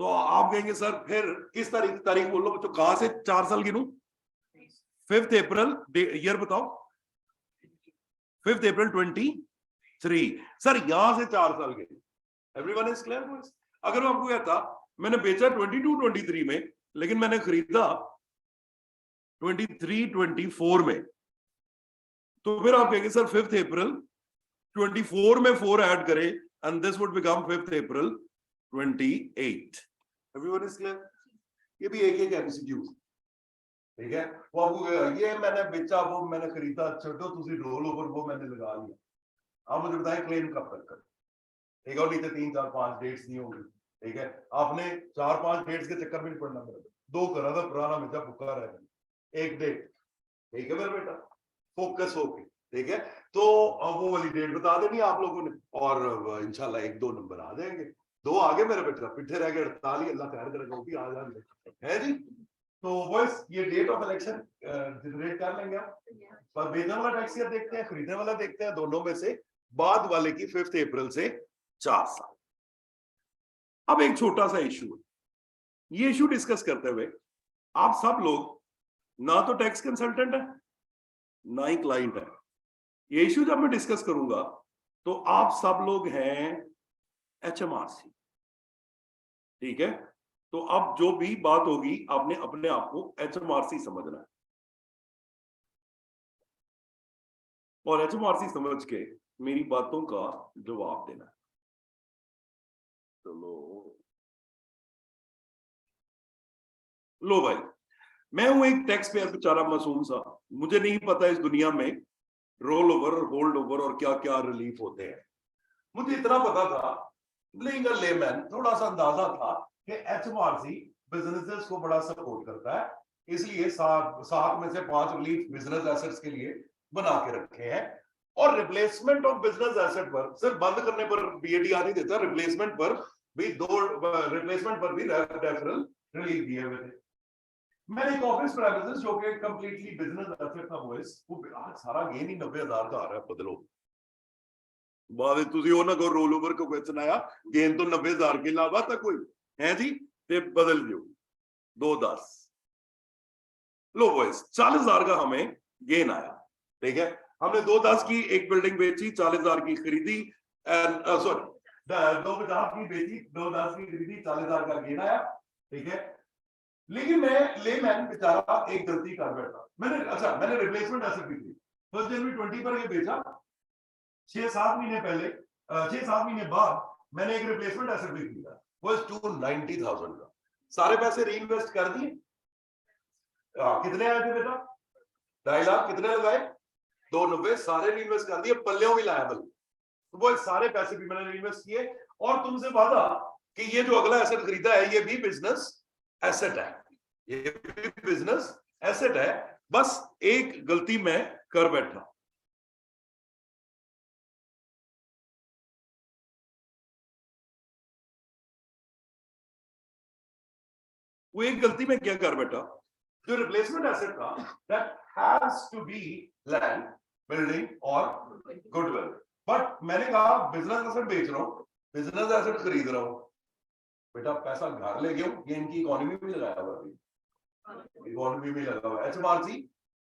तो आप कहेंगे सर फिर किस तारीख बोल लो बच्चों, कहां से 4 साल गिनूं, 5th अप्रैल ईयर बताओ, 5th अप्रैल 23 सर यहां से 4 साल गिनूं। Everyone is clear boys. अगर मैं आपको कहता मैंने बेचा 22 23 में लेकिन मैंने खरीदा 23 24 में, तो फिर आप कहेंगे सर 5th अप्रैल 24 में 4 ऐड करें and this would become 5th April 28। Everyone is clear. ये भी एक एमसीक्यू, ठीक है। वो आपको ये मैंने बेचा वो मैंने खरीदा, छोटो तुसी रोल ओवर वो मैंने लगा लिया। आप मुझे बताएं क्लेम कब तक कर, ठीक है। और नहीं तो 3 4 5 डेट्स नहीं होंगी, ठीक है। आपने 4 5 डेट्स के चक्कर में नहीं पड़ना मेरा, 2 करा था पुराना में जब भुक्का रह गया, 1 डेट, ठीक है मेरा बेटा, फोकस होके, ठीक है। तो वो वाली डेट बता देनी आप लोगों ने और इंशाल्लाह 1 2 नंबर आ जाएंगे। 2 आगे मेरा बेटा, पिट्ठे रह गए 48, अल्लाह खैर करेगा वो भी आ जाएंगे, है जी। तो बॉयज ये डेट ऑफ इलेक्शन जनरेट कर लेंगे आप। पर बेचने वाला टैक्स ईयर देखते हैं, खरीदने वाला देखते हैं, दोनों में से बाद वाले की 5 अप्रैल से 4 साल। अब एक छोटा सा इशू है, ये इशू डिस्कस करते हुए आप सब लोग ना तो टैक्स कंसल्टेंट है ना ही क्लाइंट है। ये इशू जब मैं डिस्कस करूंगा तो आप सब लोग हैं HMRC, ठीक है। तो अब जो भी बात होगी आपने अपने आप को HMRC समझना है और HMRC समझ के मेरी बातों का जवाब देना है। चलो लो भाई, मैं हूं एक टैक्स पेयर बेचारा मासूम सा, मुझे नहीं पता इस दुनिया में रोल ओवर और होल्ड ओवर और क्या क्या रिलीफ होते हैं। मुझे इतना पता था, बीइंग अ लेमैन थोड़ा सा अंदाजा था कि HMRC बिजनेसेस को बड़ा सपोर्ट करता है, इसलिए 7 में से 5 रिलीफ बिजनेस एसेट्स के लिए बना के रखे हैं। और रिप्लेसमेंट ऑफ बिजनेस एसेट पर सिर्फ बंद करने पर BADR नहीं देता, रिप्लेसमेंट पर भी रिप्लेसमेंट पर भी रेफरल रिलीफ दिए हुए थे। मैंने एक ऑफिस प्रेमिसेस जो कि कंप्लीटली बिजनेस एसेट था बॉयज, वो सारा गेन ही 90,000 का आ रहा है। बदलो बाद ਤੁਸੀਂ ਉਹ ਨਾ ਕੋ ਰੋਲ ਓਵਰ ਕੋ ਕੁਐਸਚਨ ਆਇਆ, गेन तो 90,000 के अलावा था कोई है जी, ते बदल दियो 210। लो बॉयज 40,000 का हमें गेन आया, ठीक है। हमने 210 की एक बिल्डिंग बेची, 40,000 की खरीदी, सॉरी 250 की बेची, 210 की खरीदी, 40,000 का गेन आया, ठीक है। लेकिन मैं लेमैन बेचारा एक गलती कर बैठा, मैंने रिप्लेसमेंट एसेट भी थी 1 जनवरी 20 पर ये बेचा। 6-7 महीने पहले 6-7 महीने बाद मैंने एक रिप्लेसमेंट एसेट भी खरीदा, वो 290,000 का। सारे पैसे रीइन्वेस्ट कर दिए। कितने आए थे बेटा? 2.5 लाख। कितने लगाए? 290, सारे रीइन्वेस्ट कर दिए, पल्लेों भी लाया बल। तो वो सारे पैसे भी मैंने रीइन्वेस्ट किए और तुमसे वादा कि ये जो अगला एसेट खरीदा है ये भी बिजनेस एसेट है, ये भी बिजनेस एसेट है। बस एक गलती मैं कर बैठा। वो एक गलती में क्या कर बैठा, जो रिप्लेसमेंट एसेट था that has to be land, building और गुडविल। बट मैंने कहा बिजनेस एसेट बेच रहा हूं, बिजनेस एसेट खरीद रहा हूं, बेटा पैसा घर ले गया, ये इनकी इकोनॉमी में लगाया हुआ है, इकोनॉमी में लगा हुआ है HMRC,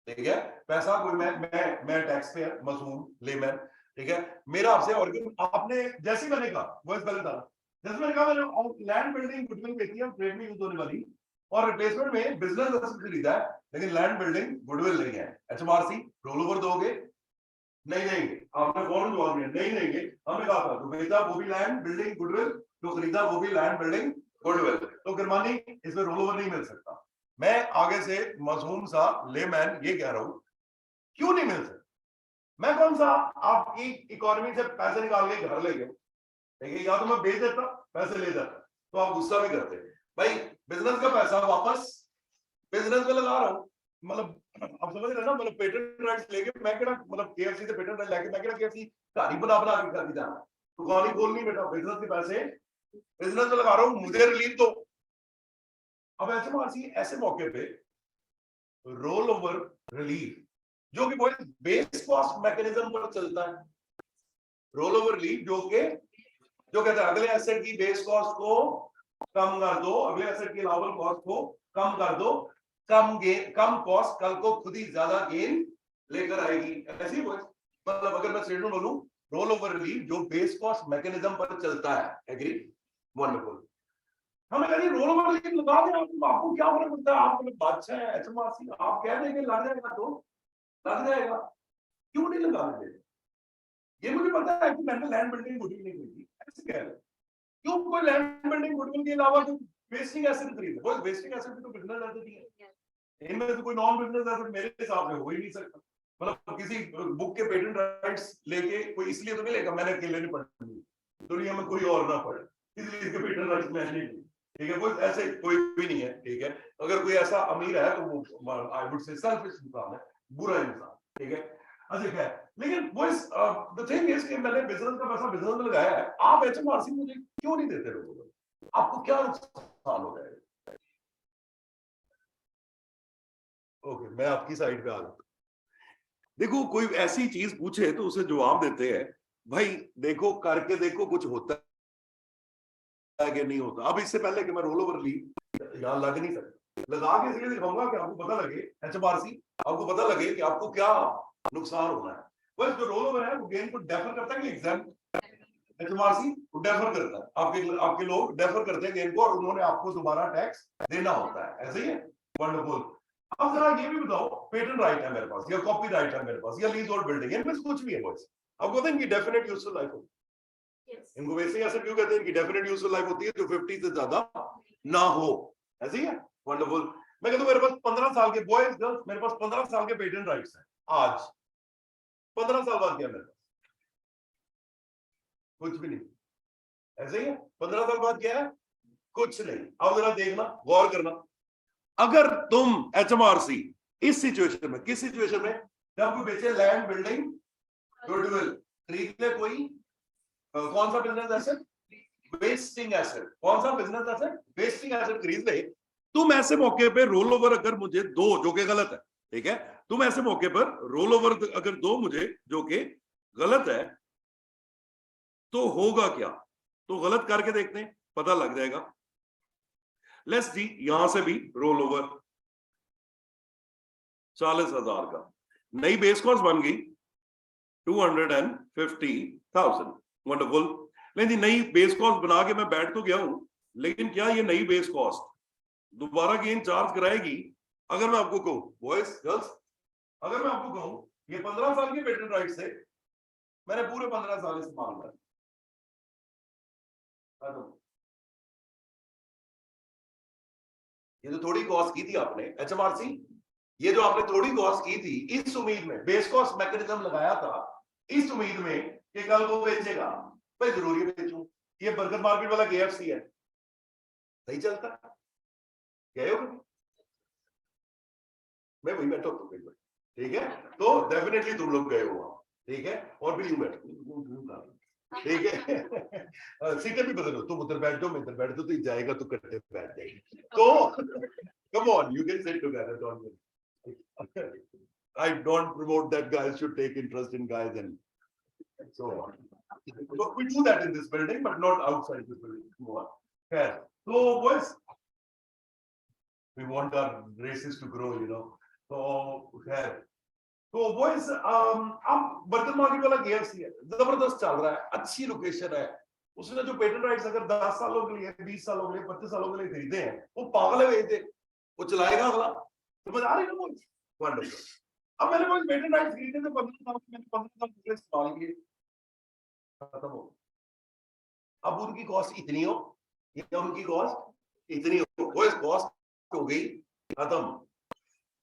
ठीक है। पैसा कोई मैं टैक्स पेयर मासूम लेमैन, ठीक है। मेरा आपसे और आपने जैसे ही मैंने कहा वो गलत था, जैसे मैंने कहा मैंने लैंड बिल्डिंग गुडविल बेची है ट्रेड में यूज होने वाली, और रिप्लेसमेंट में बिजनेस एसेट खरीदा है, लेकिन लैंड बिल्डिंग गुडविल नहीं है। HMRC रोल ओवर दोगे? नहीं देंगे। आपने फौरन जवाब दिया नहीं देंगे। हमने कहा था तो बेचा वो भी लैंड बिल्डिंग गुडविल, तो खरीदा वो भी लैंड बिल्डिंग गुडविल, तो गिरमानी इसमें रोल ओवर नहीं मिल सकता। मैं आगे से मासूम सा लेमैन ये कह रहा हूं, क्यों नहीं मिल सकता? मैं कौन सा आपकी इकोनॉमी से पैसे निकाल के घर ले गया, ठीक है, या तो मैं बेच देता पैसे ले जाता, तो आप गुस्सा भी करते भाई, बिजनेस का पैसा वापस बिजनेस में लगा रहा हूं। मतलब आप समझ रहे ना, मतलब पेटेंट राइट्स लेके मैं केड़ा, मतलब KFC से पेटेंट राइट लेके मैं केड़ा KFC गाड़ी बना के करके जाना, दुकान ही खोलनी बेटा, बिजनेस के पैसे बिजनेस में लगा रहा हूं, मुझे रिलीफ दो। अब HMRC ऐसे मौके पे रोल ओवर रिलीफ, जो कि बेस कॉस्ट मैकेनिज्म पर चलता है, रोल ओवर रिलीफ जो कहता है अगले एसेट की बेस कॉस्ट को कम कर दो, अगले एसेट की लावल कॉस्ट को कम कर दो, कम कॉस्ट कल को खुद ही ज्यादा गेन लेकर आएगी। ऐसे ही मतलब अगर मैं स्टेटमेंट बोलूं, रोल ओवर रिलीफ जो बेस कॉस्ट मैकेनिज्म पर चलता है, एग्री, वंडरफुल। हमें कहीं रोल ओवर रिलीफ लगा दें, आपको क्या फर्क पड़ता है? आप मतलब बादशाह है HMRC, आप कह देंगे लग जाएगा तो लग जाएगा, क्यों नहीं लगा देते? ये मुझे पता है कि मैंने लैंड बिल्डिंग गुडविल नहीं खरीदी, ऐसे कह रहे, क्यों कोई लैंड बिल्डिंग गुडविल के अलावा कोई वेस्टिंग एसेट खरीदे? वो वेस्टिंग एसेट भी तो बिजनेस एसेट ही है, इनमें से कोई नॉन बिजनेस एसेट मेरे हिसाब से हो ही नहीं सकता। मतलब किसी बुक के पेटेंट राइट्स लेके कोई इसलिए तो नहीं लेगा मैंने अकेले नहीं पढ़ी, दुनिया में कोई और ना पढ़े, इसलिए इसके पेटेंट राइट्स मैंने नहीं ली, ठीक है। कोई ऐसे कोई भी नहीं है, ठीक है। अगर कोई ऐसा अमीर है तो वो आई वुड से सेल्फिश इंसान है, बुरा इंसान, ठीक है। अच्छा है, लेकिन वो इस द थिंग इज कि मैंने बिजनेस का पैसा बिजनेस में लगाया है, आप HMRC मुझे क्यों नहीं देते लोगों को? आपको क्या नुकसान हो जाएगा? ओके, मैं आपकी साइड पे आ गया। देखो कोई ऐसी चीज पूछे तो उसे जवाब देते हैं, भाई देखो करके देखो कुछ होता है कि नहीं होता। अब इससे पहले कि मैं रोल ओवर ली, यहाँ लग नहीं सकता, लगा के इसलिए दिखाऊंगा कि आपको पता लगे, HMRC आपको पता लगे कि आपको क्या नुकसान होना है। बस जो रोल ओवर है वो गेन को डेफर करता है कि एग्जाम, HMRC को डेफर करता है, आपके आपके लोग डेफर करते हैं गेन को, और उन्होंने आपको दोबारा टैक्स देना होता है, ऐसे ही है। वंडरफुल। अब जरा ये भी बताओ, पेटेंट राइट है मेरे पास या कॉपी राइट है मेरे पास या लीज होल्ड बिल्डिंग, इनमें से कुछ भी है बॉयज, आपको पता है इनकी डेफिनेट यूजफुल लाइफ होगी। इनको वैसे ऐसे क्यों कहते हैं, इनकी डेफिनेट यूजफुल लाइफ होती है जो 50 से ज्यादा ना हो, ऐसे ही है। वंडरफुल। मैं कहता हूं मेरे पास 15 साल के बॉयज गर्ल्स, मेरे पास 15 साल के पेटेंट राइट्स हैं आज, 15 साल बाद क्या मेरे पास कुछ भी नहीं, ऐसे ही है। 15 साल बाद क्या है, कुछ नहीं। अब जरा देखना, गौर करना, अगर तुम HMRC इस सिचुएशन में, किस सिचुएशन में, जब कोई बेचे लैंड बिल्डिंग गुडविल, खरीद ले कोई कौन सा बिजनेस एसेट, वेस्टिंग एसेट, कौन सा बिजनेस एसेट, वेस्टिंग एसेट खरीद ले, तुम ऐसे मौके पे रोल ओवर अगर मुझे दो, जो कि गलत है, ठीक है, तुम ऐसे मौके पर रोल ओवर अगर दो मुझे जो कि गलत है, तो होगा क्या, तो गलत करके देखते हैं, पता लग जाएगा। लेट्स सी, यहां से भी रोल ओवर 40,000 का, नई बेस कॉस्ट बन गई 250,000। वंडरफुल। नहीं, नई बेस कॉस्ट बना के मैं बैठ तो गया हूं, लेकिन क्या ये नई बेस कॉस्ट दोबारा गेन चार्ज कराएगी? अगर मैं आपको कहूं बॉयज गर्ल्स, अगर मैं आपको कहूं ये 15 साल के पेटेंट राइट से मैंने पूरे 15 साल इस्तेमाल किया, ये तो थोड़ी कॉस्ट की थी आपने HMRC, ये जो आपने थोड़ी कॉस्ट की थी इस उम्मीद में, बेस कॉस्ट मैकेनिज्म लगाया था इस उम्मीद में कि कल वो बेचेगा, भाई जरूरी बेचूं। ये बर्गर मार्केट वाला KFC है, सही चलता है, गए हो मैं वही बैठा हूँ, ठीक है, तो डेफिनेटली तुम लोग गए हो, ठीक है, और भी यूं बैठो, ठीक है। सीटें भी बदलो, तुम उधर बैठ जाओ, मैं इधर बैठ जाओ, तो जाएगा तो कट्टे बैठ जाएगी, तो come on, you can sit together, don't worry. I don't promote that guys should take interest in guys and so on. So we do that in this building, but not outside this building. Go on. Okay. So boys, we want our races to grow, you know. So okay. तो boys, अब बर्तन market वाला KFC है, जबरदस्त चल रहा है, अच्छी लोकेशन है, उसने जो पेटेंट राइट्स अगर 10 सालों के लिए, 20 सालों के लिए, 25 सालों के लिए खरीदे हैं, वो पागल है थे, वो चलाएगा अगला, समझ आ रही है ना बोल। वंडरफुल। अब मैंने कोई पेटेंट राइट्स खरीदे थे 15 साल, मैंने 15 साल पहले इस्तेमाल किए, खत्म हो, अब उनकी कॉस्ट इतनी हो या उनकी कॉस्ट इतनी हो, वो इस कॉस्ट हो गई खत्म,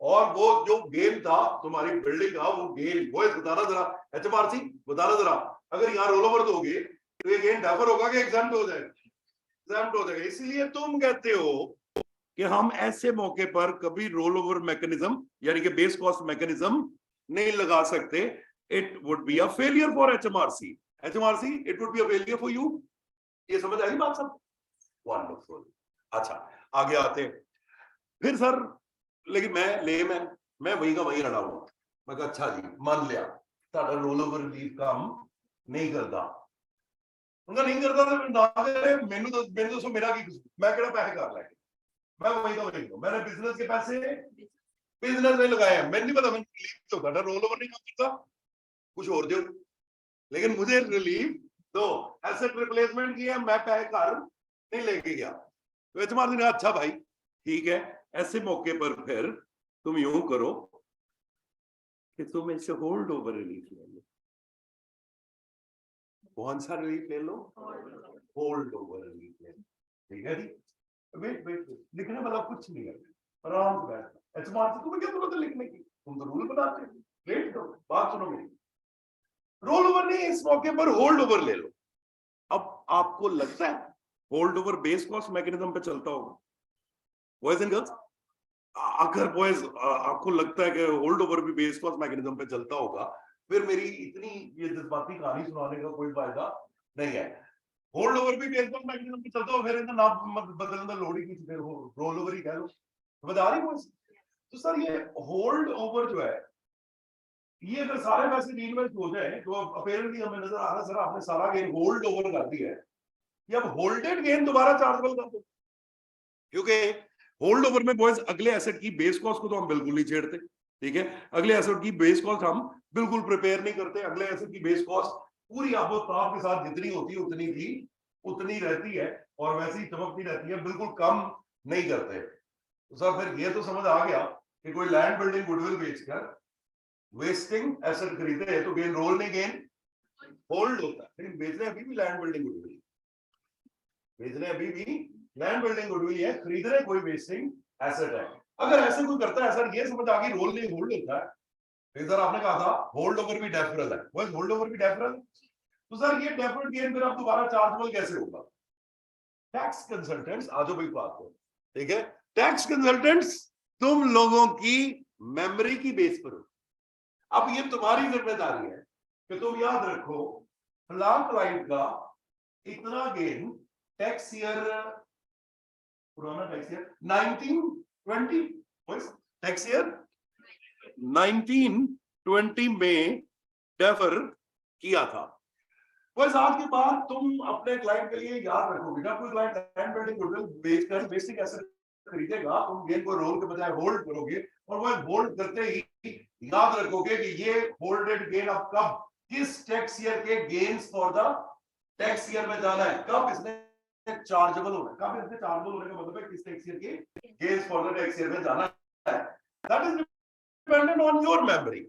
और वो जो गेम था तुम्हारी बिल्डिंग का, वो गेम वो बताना जरा, HMRC बताना जरा, अगर यहाँ रोल ओवर दोगे तो ये गेम डेफर होगा कि एग्जाम्प्ट हो जाएगा, एग्जाम्प्ट हो जाएगा। इसलिए तुम कहते हो कि हम ऐसे मौके पर कभी रोल ओवर मैकेनिज्म यानी कि बेस कॉस्ट मैकेनिज्म नहीं लगा सकते, it would be a failure for HMRC, it would be a failure for you. ये समझ आई बात सब? वंडरफुल। अच्छा, आगे आते हैं फिर सर, लेकिन मैं वही का वही रहा हुआ, मैं कहा अच्छा जी मान लिया ਤੁਹਾਡਾ रोल ओवर रिलीफ काम नहीं करता, उनका नहीं करता तो ना करे, मैंने दसो मेरा की कसूर, मैं केड़ा पैसे कर लैके, मैं वही का वही हूं, मैंने बिजनेस के पैसे बिजनेस में लगाए हैं, मैंने नहीं पता, मैंने रिलीफ तो ਤੁਹਾਡਾ रोल ओवर नहीं काम करता, कुछ और दो, लेकिन मुझे रिलीफ दो, एसेट रिप्लेसमेंट किया, मैं पैसे घर नहीं लेके गया, तो HMRC ने अच्छा भाई ठीक है, ऐसे मौके पर फिर तुम यूं करो कि तुम इसे होल्ड ओवर रिलीफ ले लो। कौन सा रिलीफ ले लो? होल्ड ओवर रिलीफ ले लो, ठीक है जी। वेट लिखने वाला कुछ नहीं है, आराम से बैठ, HMRC तुम्हें क्या जरूरत है लिखने की, तुम तो रूल बनाते हो, वेट करो, बात सुनो मेरी, रोल ओवर नहीं, इस मौके पर होल्ड ओवर ले लो। अब आपको लगता है hold over base cost mechanism पे चलता होगा बॉयज एंड गर्ल्स? अगर बॉयज आपको लगता है कि होल्ड ओवर भी बेस कॉस्ट मैकेनिज्म पे चलता होगा, फिर मेरी इतनी ये जज्बाती कहानी सुनाने का कोई फायदा नहीं है। होल्ड ओवर भी बेस कॉस्ट मैकेनिज्म पे चलता हो, फिर इनका नाम बदलने का लोड ही कुछ, रोल ओवर ही कह लो, बता रही बॉयज, तो सर ये होल्ड ओवर जो है, ये अगर सारे पैसे रीइन्वेस्ट हो जाए तो अपेरेंटली हमें नजर आ रहा है सर आपने सारा गेन होल्ड ओवर कर दिया है, ये अब होल्डेड गेन दोबारा चार्जेबल कर दो। क्योंकि होल्ड ओवर में बॉयज अगले एसेट की बेस कॉस्ट को तो हम बिल्कुल नहीं छेड़ते, ठीक है, अगले एसेट की बेस कॉस्ट हम बिल्कुल प्रिपेयर नहीं करते, अगले एसेट की बेस कॉस्ट पूरी आबोताब के साथ जितनी होती है उतनी की उतनी रहती है और वैसे ही चमकती रहती है, बिल्कुल कम नहीं करते। तो सर फिर ये तो समझ आ गया कि कोई लैंड बिल्डिंग गुडविल बेचकर वेस्टिंग एसेट खरीदे तो गेन रोल नहीं गेन होल्ड होता है, लेकिन बेच रहे अभी भी लैंड बिल्डिंग गुडविल, बेच रहे अभी भी लैंड बिल्डिंग गुडविल है, खरीद रहे कोई वेस्टिंग एसेट है। अगर ऐसे कोई करता है सर ये समझ आ गई रोल नहीं होल्ड होता है, फिर सर आपने कहा था होल्ड ओवर भी डेफरल है, वो होल्ड ओवर भी डेफरल, तो सर ये डेफर्ड गेन फिर आप दोबारा चार्जेबल कैसे होगा? टैक्स कंसल्टेंट्स आज भाई बात हो, ठीक है, टैक्स कंसल्टेंट्स तुम लोगों की मेमोरी की बेस पर हो, अब ये तुम्हारी जिम्मेदारी है कि तुम याद रखो फलां क्लाइंट का इतना गेन टैक्स ईयर, पुराना टैक्स ईयर 1920, टैक्स ईयर 1920 में डेफर किया था। बस आज के बाद तुम अपने क्लाइंट के लिए याद रखोगे, जब कोई क्लाइंट लैंड बिल्डिंग गुडविल बेचकर बेसिक एसेट खरीदेगा तुम गेन को रोल के बजाय होल्ड करोगे और वह होल्ड करते ही याद रखोगे कि ये होल्डेड गेन अब कब किस टैक्स ईयर के gains for the tax year में जाना है, कब इसने चार्जेबल होना है, कब इसने चार्जेबल होने का मतलब है किस टैक्स ईयर के gains for the tax year में जाना है। That is dependent on your memory.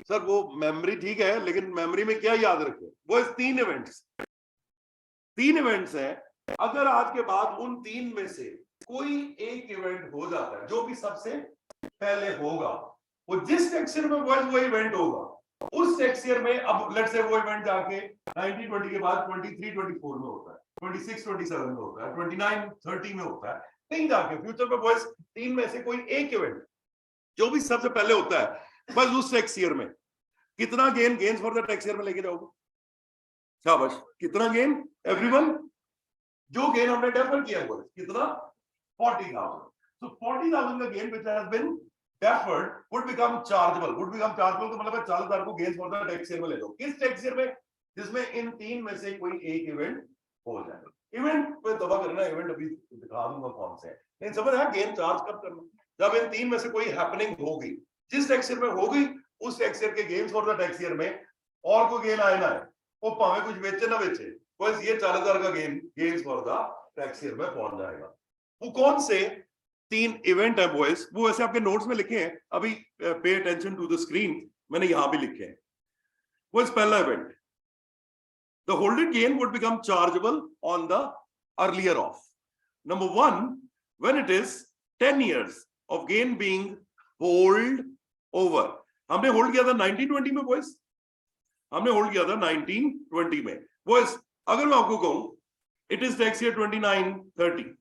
Sir वो मेमोरी ठीक है, लेकिन मेमोरी में क्या याद रखे, वो तीन इवेंट्स है, अगर आज के बाद उन तीन में से कोई एक इवेंट हो जाता है जो भी सबसे पहले होगा, वो जिस टैक्स ईयर में वो इवेंट होगा उस टैक्स ईयर में, अब लेट्स से वो इवेंट जाके 1920 के बाद 23-24 में होता है, 26-27 में होता है, 29-30 में होता है, नहीं जाके फ्यूचर में वो तीन में से कोई एक इवेंट जो भी सबसे पहले होता है, बस उस टैक्स ईयर में कितना gains for the tax year में लेके जाओगे, शाबाश, कितना गेन एवरीवन, जो गेन हमने डेफर किया हुआ कितना 40,000, so 40,000 का gain which has been deferred would become chargeable तो मतलब है 40,000 को gains for the tax year में ले लो, किस टैक्स ईयर में, जिसमें इन तीन में से कोई एक इवेंट हो जाएगा। इवेंट पे दबा करना, इवेंट अभी दिखा दूंगा कौन से है, लेकिन समझ आया गेन चार्ज कब करना, जब इन तीन में से कोई हैपनिंग होगी, जिस टैक्स ईयर में होगी उस टैक्स ईयर के gains for the tax year में और कोई गेन आए ना है, वो भावे कुछ बेचे ना बेचे, बस ये 40,000 का gains for the tax year में पहुंच जाएगा। वो कौन से तीन इवेंट है बॉयज, वो ऐसे आपके नोट्स में लिखे हैं, अभी pay attention to the screen, मैंने यहां भी लिखे हैं। वो पहला event, the holded gain would become chargeable on the earlier of, number 1 when it is 10 years of gain being hold over, हमने होल्ड किया था 1920 में बॉयज, हमने होल्ड किया था 1920 में बॉयज, अगर मैं आपको कहूं it is tax year 29-30,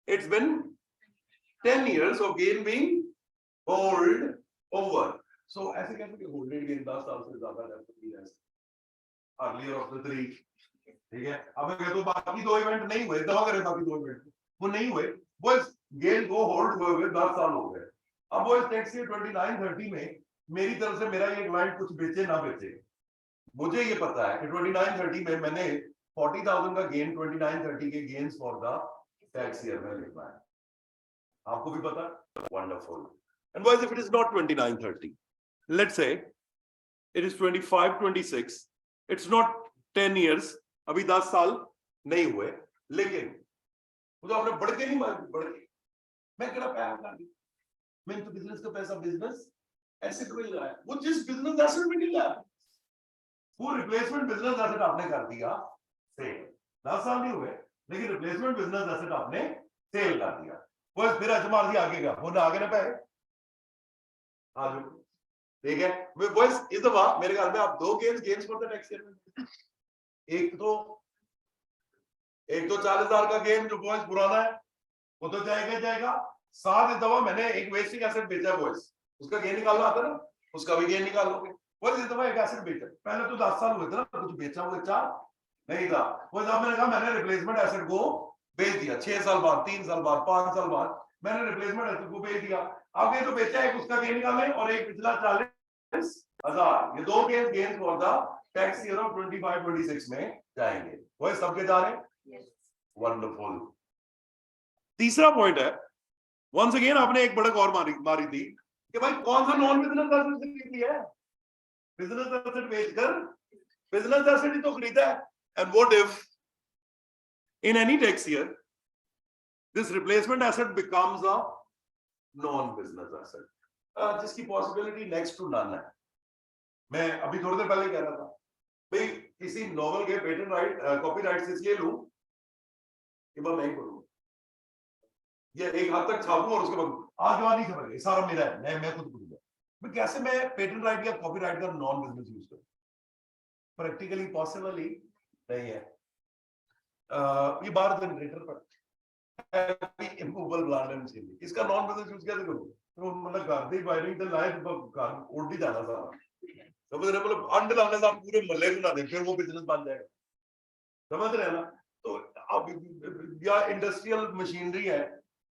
it's been 10 years of gain being hold over, so ऐसे कैसे कि होल्डेड गेन 10 साल से ज्यादा है अर्लियर ऑफ द थ्री, ठीक है। अब मैं कहता हूं बाकी दो इवेंट नहीं हुए, दवा करें बाकी दो इवेंट वो नहीं हुए, बस गेन को होल्ड हुए 10 साल हो गए, अब वो टैक्स ईयर 29-30 में मेरी तरफ से मेरा ये क्लाइंट कुछ बेचे ना बेचे, मुझे ये पता है कि 29-30 में मैंने 40,000 का गेन 29-30 के gains for the tax year में लिखना है, आपको भी पता है, wonderful. And why if it is not 29-30, let's say it is 25-26, it's not 10 years, अभी 10 साल नहीं हुए, लेकिन तो आपने बढ़ के नहीं बढ़ के, मैं कह रहा मैं तो बिजनेस का पैसा बिजनेस एसेट में लगा है, वो जिस बिजनेस एसेट में नहीं लगा वो रिप्लेसमेंट बिजनेस एसेट आपने कर दिया सेल, 10 साल नहीं हुए लेकिन रिप्लेसमेंट बिजनेस एसेट आपने सेल कर दिया, वो फिर अजमार दी आगे का वो ना आगे ना पाए आज, ठीक है। बॉयज इस दफा मेरे ख्याल में आप दो games for the tax year में, एक तो 40,000 का गेम जो बॉयज पुराना है वो तो जाएगा, साथ इस दफा मैंने एक वेस्टिंग एसेट बेचा बॉयज, उसका गेन निकालना आता ना, उसका भी गेन निकाल लोगे, बॉयज इस दफा एक एसेट बेचा, पहले तो 10 साल हुए थे ना, कुछ बेचा नहीं था, वो जब मैंने कहा मैंने रिप्लेसमेंट एसेट को बेच दिया 6 साल बाद, 3 साल बाद, 5 साल बाद, मैंने रिप्लेसमेंट एसेट को बेच दिया। अब ये तो बेचा, एक उसका गेन निकालें और एक पिछला 40,000, ये दो gain for the tax year of 25-26 में जाएंगे। वो सबके जा रहे हैं, वंडरफुल। तीसरा पॉइंट है, वंस अगेन आपने एक बड़क और मारी थी कि भाई कौन सा नॉन बिजनेस एसेट खरीदी है, बिजनेस एसेट बेचकर बिजनेस एसेट ही तो खरीदा है। And what if in any tax year this replacement asset becomes a non business asset, जिसकी पॉसिबिलिटी नेक्स्ट टू नन है। मैं अभी थोड़ी देर पहले कह रहा था भाई किसी नॉवल के पेटेंट राइट कॉपीराइट इसलिए लूं कि मैं नहीं करूंगा, ये एक हाथ तक छापूं और उसके बाद आगे बाद नहीं समझ गए सारा मेरा है, मैं खुद करूंगा। मैं कैसे मैं पेटेंट राइट या कॉपीराइट का नॉन बिजनेस यूज करूं? प्रैक्टिकली पॉसिबल ही नहीं है। ये बार जनरेटर पर इमूवेबल प्लांट एंड मशीनरी, इसका नॉन बिजनेस यूज कैसे करूं? तो मतलब घर दी वायरिंग ते लाइट घर उड़ ही जाना सारा, समझ रहे? मतलब अंड लाने से आप पूरे महल्ले को ना दें, फिर वो बिजनेस बन जाएगा, समझ रहे हैं ना? तो अब या इंडस्ट्रियल मशीनरी है,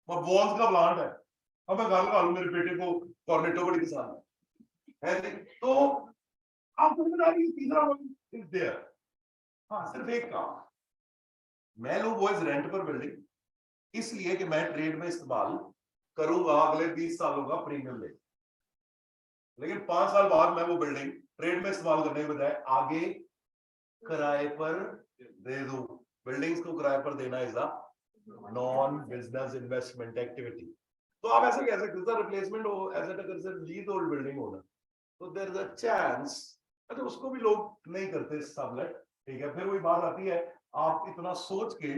वॉल्स का प्लांट है, अब मैं घर लगा लूं, मेरे बेटे को कॉर्नेटो बड़ी पसंद है तो आपको समझ आ रही है तीसरा वन इज देयर। हाँ, सिर्फ एक काम, मैं लूं बॉयज रेंट पर बिल्डिंग इसलिए कि मैं ट्रेड में इस्तेमाल करूंगा अगले 20 सालों का प्रीमियम ले, लेकिन 5 साल बाद मैं वो बिल्डिंग ट्रेड में इस्तेमाल करने के बजाय आगे किराए पर दे दूं। बिल्डिंग्स को किराए पर देना is a non business investment activity. तो आप ऐसे कह सकते हैं रिप्लेसमेंट हो एसेट अगर से लीज ओल्ड बिल्डिंग होना, तो देयर इज अ चांस, अच्छा उसको भी लोग नहीं करते सबलेट, ठीक है? फिर वही बात आती है, आप इतना सोच के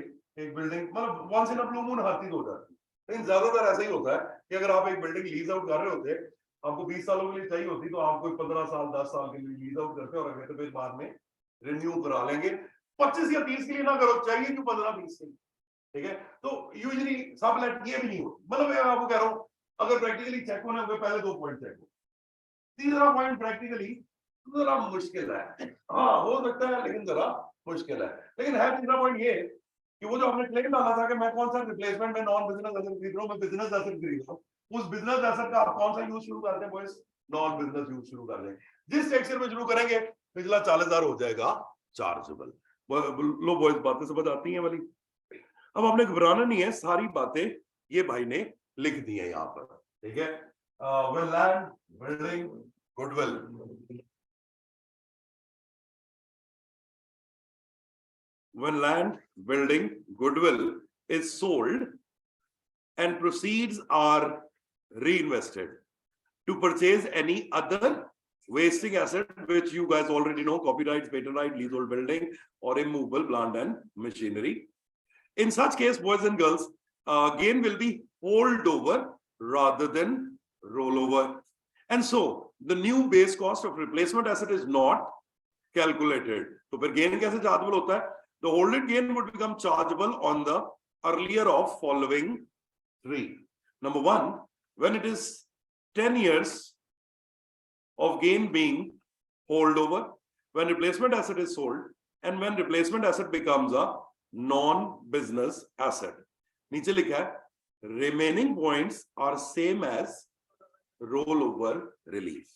एक बिल्डिंग मतलब once in a blue moon हर चीज हो जाती है, लेकिन ज्यादातर ऐसा ही होता है कि अगर आप एक बिल्डिंग लीज आउट कर रहे होते, आपको 20 सालों के लिए चाहिए होती, तो आप कोई 15 साल 10 साल के लिए लीज आउट करते और अगले तो फिर बाद में रिन्यू करा लेंगे। 25 या 30 के लिए ना करो, चाहिए क्यों 15-20 के लिए, ठीक है? तो यूजुअली सबलेट ये भी नहीं हो, मतलब मैं आपको कह रहा हूं अगर प्रैक्टिकली चेक होने होंगे पहले 2 पॉइंट चेक हो, तीसरा पॉइंट प्रैक्टिकली जरा मुश्किल है, हाँ हो सकता है लेकिन जरा मुश्किल है। लेकिन है तीसरा पॉइंट ये कि वो जो हमने क्लेम डाला था कि मैं कौन सा रिप्लेसमेंट में नॉन बिजनेस एसेट खरीद रहा हूं, मैं बिजनेस एसेट खरीद रहा हूं, उस बिजनेस एसेट का आप कौन सा यूज शुरू करते हैं बॉयज? नॉन बिजनेस यूज शुरू कर दें। जिस टैक्स ईयर में शुरू करेंगे पिछला 40,000 हो जाएगा चार्जेबल। लो बॉयज, बातें समझ आती हैं वाली? अब आपने घबराना नहीं है, सारी बातें ये भाई ने लिख दी है यहाँ पर, ठीक है? when land, building, goodwill. When land, building, goodwill is sold and proceeds are reinvested to purchase any other wasting asset which you guys already know, copyright, patent right, leasehold building or immovable plant and machinery. In such case, boys and girls, gain will be holdover rather than rollover. And so the new base cost of replacement asset is not calculated. तो फिर gain कैसे chargeable होता है? The holded gain would become chargeable on the earlier of following 3. Number 1, when it is 10 years of gain being holdover, when replacement asset is sold, and when replacement asset becomes a non-business asset. नीचे लिखा है remaining points are same as rollover relief.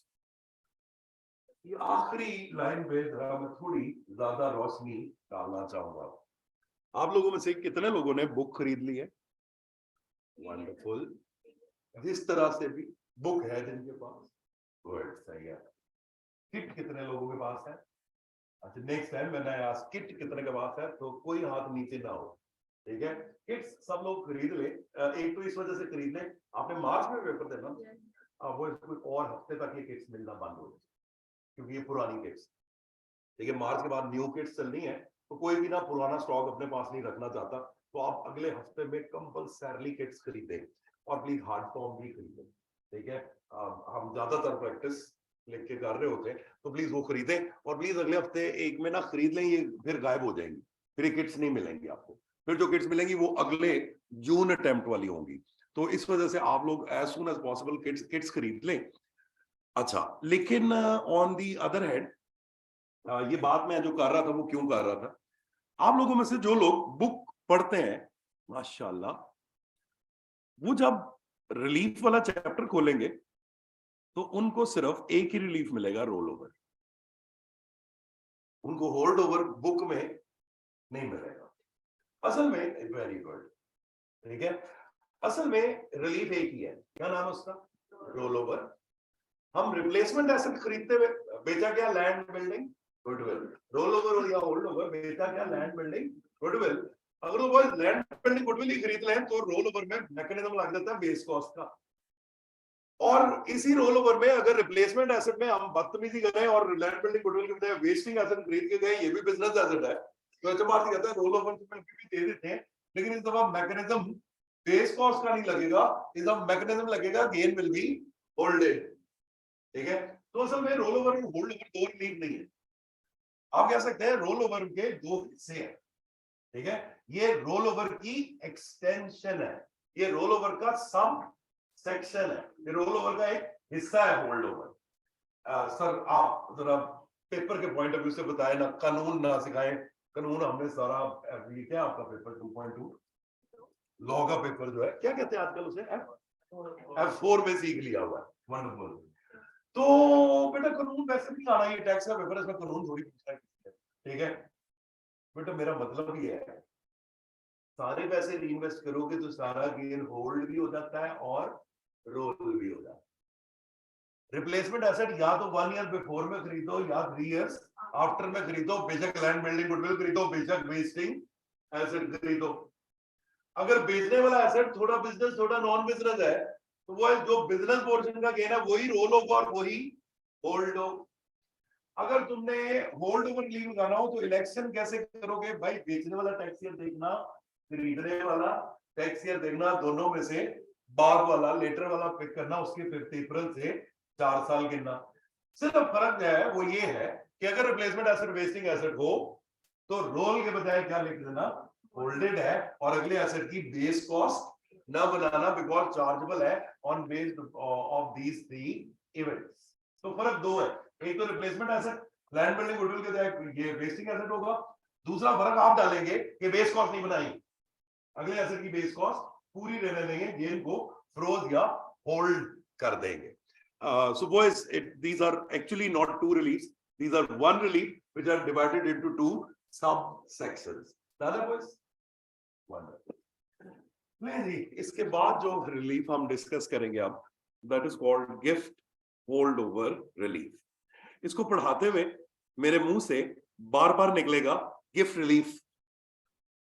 ये आखिरी line पे जरा मैं थोड़ी ज्यादा रोशनी डालना चाहूंगा। आप लोगों में से कितने लोगों ने बुक खरीद ली है? वंडरफुल। जिस तरह से भी बुक है जिनके पास, गुड, सही है। किट कितने लोगों के पास है? अच्छा, नेक्स्ट टाइम मैंने आस्क किट कितने के पास है तो कोई हाथ नीचे ना हो, ठीक है? किट्स सब लोग खरीद ले। एक तो इस वजह से खरीद ले, आपने मार्च में पेपर देना, अब वो कोई और हफ्ते तक ये किट्स मिलना बंद हो जाए क्योंकि ये पुरानी किट्स, ठीक है? मार्च के बाद न्यू किट्स चलनी है, तो कोई भी ना पुराना स्टॉक अपने पास नहीं रखना चाहता, तो आप अगले हफ्ते में कंपल्सरली किट्स खरीदें और प्लीज हार्ड फॉर्म भी खरीदें, ठीक है? हम ज्यादातर प्रैक्टिस लिख के कर रहे होते हैं, तो प्लीज वो खरीदें और प्लीज अगले हफ्ते एक में ना खरीद लें, ये फिर गायब हो जाएंगी, फिर ये किट्स नहीं मिलेंगी आपको, फिर जो किट्स मिलेंगी वो अगले जून अटेम्प्ट वाली होंगी। तो इस वजह से आप लोग as soon as possible kits खरीद लें। अच्छा, लेकिन ऑन दी अदर हैंड ये बात मैं जो कर रहा था वो क्यों कर रहा था, आप लोगों में से जो लोग बुक पढ़ते हैं, माशाल्लाह वो जब रिलीफ वाला चैप्टर खोलेंगे तो उनको सिर्फ एक ही रिलीफ मिलेगा, रोल ओवर। उनको होल्ड ओवर बुक में नहीं मिलेगा। असल में वेरी गुड, ठीक है, असल में रिलीफ एक ही है, क्या नाम है उसका? Roll over. हम रिप्लेसमेंट एसेट खरीदते हुए बेचा क्या? Land building goodwill. Roll over या होल्ड ओवर, बेचा क्या? Land building goodwill. अगर वो लैंड बिल्डिंग गुडविल ही खरीद लें तो रोल ओवर में मैकेनिज्म लग जाता है बेस कॉस्ट का। और इसी रोल ओवर में अगर रिप्लेसमेंट एसेट में हम बदतमीजी करें और लैंड बिल्डिंग गुडविल के बजाय वेस्टिंग एसेट खरीद के गए, ये भी बिजनेस एसेट है, तो ऐसे बात कहता है रोल ओवर में भी दे देते हैं, लेकिन इस दफा मैकेनिज्म बेस कॉस्ट का नहीं लगेगा, इस दफा मैकेनिज्म लगेगा गेन विल बी होल्डेड, ठीक है। तो असल में रोल ओवर और होल्ड ओवर दो रिलीफ नहीं है, आप कह सकते हैं रोल ओवर के दो हिस्से हैं, ठीक है। ये रोल ओवर की एक्सटेंशन है, ये रोल ओवर का सम सेक्शन है, ये रोल ओवर का एक हिस्सा है होल्ड ओवर। सर आप जरा पेपर के पॉइंट ऑफ व्यू से बताएं ना, कानून ना सिखाएं, कानून हमने सारा, ये क्या आपका पेपर 2.2 लॉ का पेपर जो है, क्या कहते हैं आजकल उसे, F4 में सीख लिया हुआ है, वंडरफुल। तो बेटा कानून वैसे भी आना, ये टैक्स का पेपर, इसमें कानून थोड़ी पूछना है, ठीक है बेटा। मेरा मतलब ये है, सारे पैसे रीइन्वेस्ट करोगे तो सारा गेन होल्ड भी हो जाता है और रोल भी हो जाता है। रिप्लेसमेंट एसेट या तो 1 ईयर बिफोर में खरीदो या 3 इयर्स आफ्टर में खरीदो, बेशक लैंड बिल्डिंग गुडविल खरीदो, बेशक वेस्टिंग एसेट खरीदो। अगर बेचने वाला एसेट थोड़ा बिजनेस थोड़ा नॉन बिजनेस है, तो वो जो बिजनेस पोर्शन का गेन है वही रोल ओवर, वही होल्ड ओवर। अगर तुमने होल्ड ओवर लीव लगाना हो तो इलेक्शन कैसे करोगे भाई? बेचने वाला टैक्स ईयर देखना, खरीदने वाला टैक्स ईयर देखना, दोनों में से बाद वाला लेटर वाला पिक करना, उसके 5 अप्रैल से 4 साल गिनना। सिर्फ फर्क है वो ये है कि अगर रिप्लेसमेंट एसेट वेस्टिंग एसेट हो तो रोल के बजाय क्या लिख देना? होल्डेड है, और अगले एसेट की बेस कॉस्ट न बनाना, बिकॉज चार्जेबल है on based of these 3 events. तो फर्क दो है, एक तो replacement asset land building goodwill के बजाय ये वेस्टिंग एसेट होगा। दूसरा फर्क आप डालेंगे कि बेस कॉस्ट नहीं बनाई, अगले एसेट की बेस कॉस्ट पूरी रहने देंगे, गेन को फ्रोज या होल्ड कर देंगे। So boys, these are actually not two reliefs, these are one relief which are divided into two subsections. Dada boys, wonderful। इसके बाद जो रिलीफ हम डिस्कस करेंगे अब, that is called gift hold over relief. इसको पढ़ाते हुए मेरे मुंह से बार बार निकलेगा गिफ्ट रिलीफ,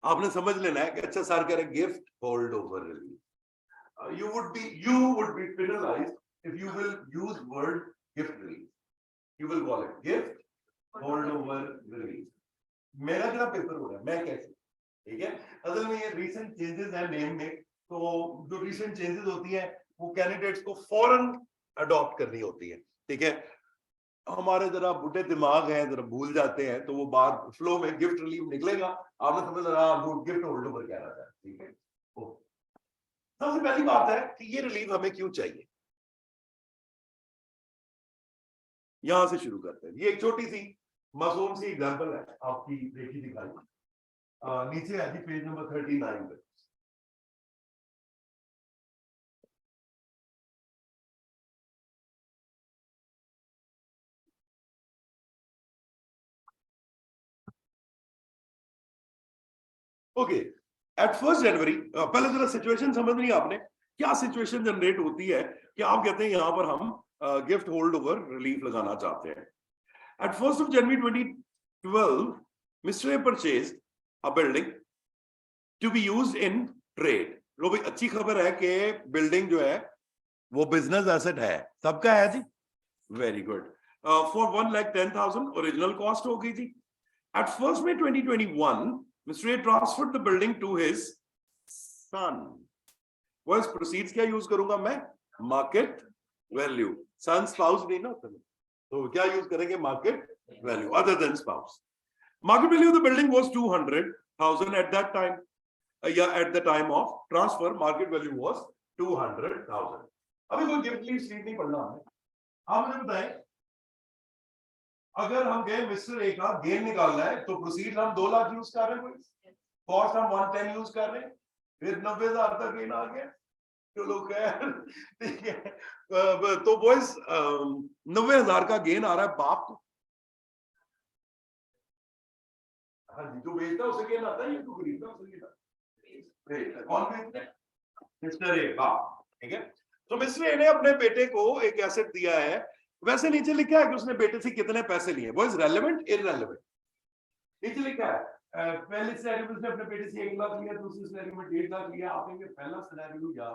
आपने समझ लेना है कि अच्छा सर कह रहे gift hold over relief. you would be penalized if you will use word gift relief, you will call it gift hold over relief। मेरा जो पेपर हो रहा है मैं कैसे, ठीक है, असल में ये रीसेंट चेंजेस है नेम में, तो जो रीसेंट चेंजेस होती है वो कैंडिडेट्स को फौरन अडॉप्ट करनी होती है, ठीक है। हमारे जरा बुढ़े दिमाग हैं, जरा भूल जाते हैं, तो वो बात फ्लो में गिफ्ट रिलीफ निकलेगा, आपने समझ रहा गिफ्ट होल्ड ओवर कह रहा था, ठीक है। सबसे पहली बात है कि ये रिलीफ हमें क्यों चाहिए, यहां से शुरू करते हैं। ये एक छोटी सी मासूम सी एग्जांपल है, आपकी देखी दिखाई, नीचे है जी पेज नंबर 39 पे। ओके, एट 1 जनवरी, पहले जरा सिचुएशन समझनी है आपने, क्या सिचुएशन जनरेट होती है कि आप कहते हैं यहां पर हम गिफ्ट होल्ड ओवर रिलीफ लगाना चाहते हैं। At 1 January 2012 Mr A purchase a building to be used in trade. लो भाई, अच्छी खबर है कि बिल्डिंग जो है वो बिजनेस एसेट है, सबका है जी, very good. For 1,10,000 original cost हो गई थी। At 1 May 2021 Mr. A transferred the building to his son। वो इस प्रोसीड्स क्या यूज करूंगा मैं? Market value. सन स्पाउस नहीं ना होता, तो क्या यूज करेंगे? Market value other than spouse. Market value of the building was 200,000 at that time, या at the time of transfer market value was 200,000। अभी कोई गिफ्ट लीव शीट नहीं पढ़ना हमें, आप मुझे बताएं, अगर हम गए मिस्टर ए का गेन निकालना है तो प्रोसीड हम 2 लाख यूज कर रहे हैं, कॉस्ट हम 110 यूज कर रहे हैं, फिर 90,000 का गेन आ गया। चलो खैर ठीक है। तो बॉयज 90,000 का गेन आ रहा है बाप को। हाँ जी, जो बेचता है उसे गेन आता है, या जो खरीदता है उसे गेन आता है? कौन बेचता है? मिस्टर ए, बाप। ठीक है, तो मिस्टर ए ने अपने बेटे को एक एसेट दिया है, वैसे नीचे लिखा है कि उसने बेटे से कितने पैसे लिए। बॉयज रेलेवेंट इररेलेवेंट, नीचे लिखा है पहले सिनेरियो में उसने अपने बेटे से 1 लाख लिया, दूसरे सिनेरियो में 1.5 लाख लिया। आप कहेंगे पहला सिनेरियो या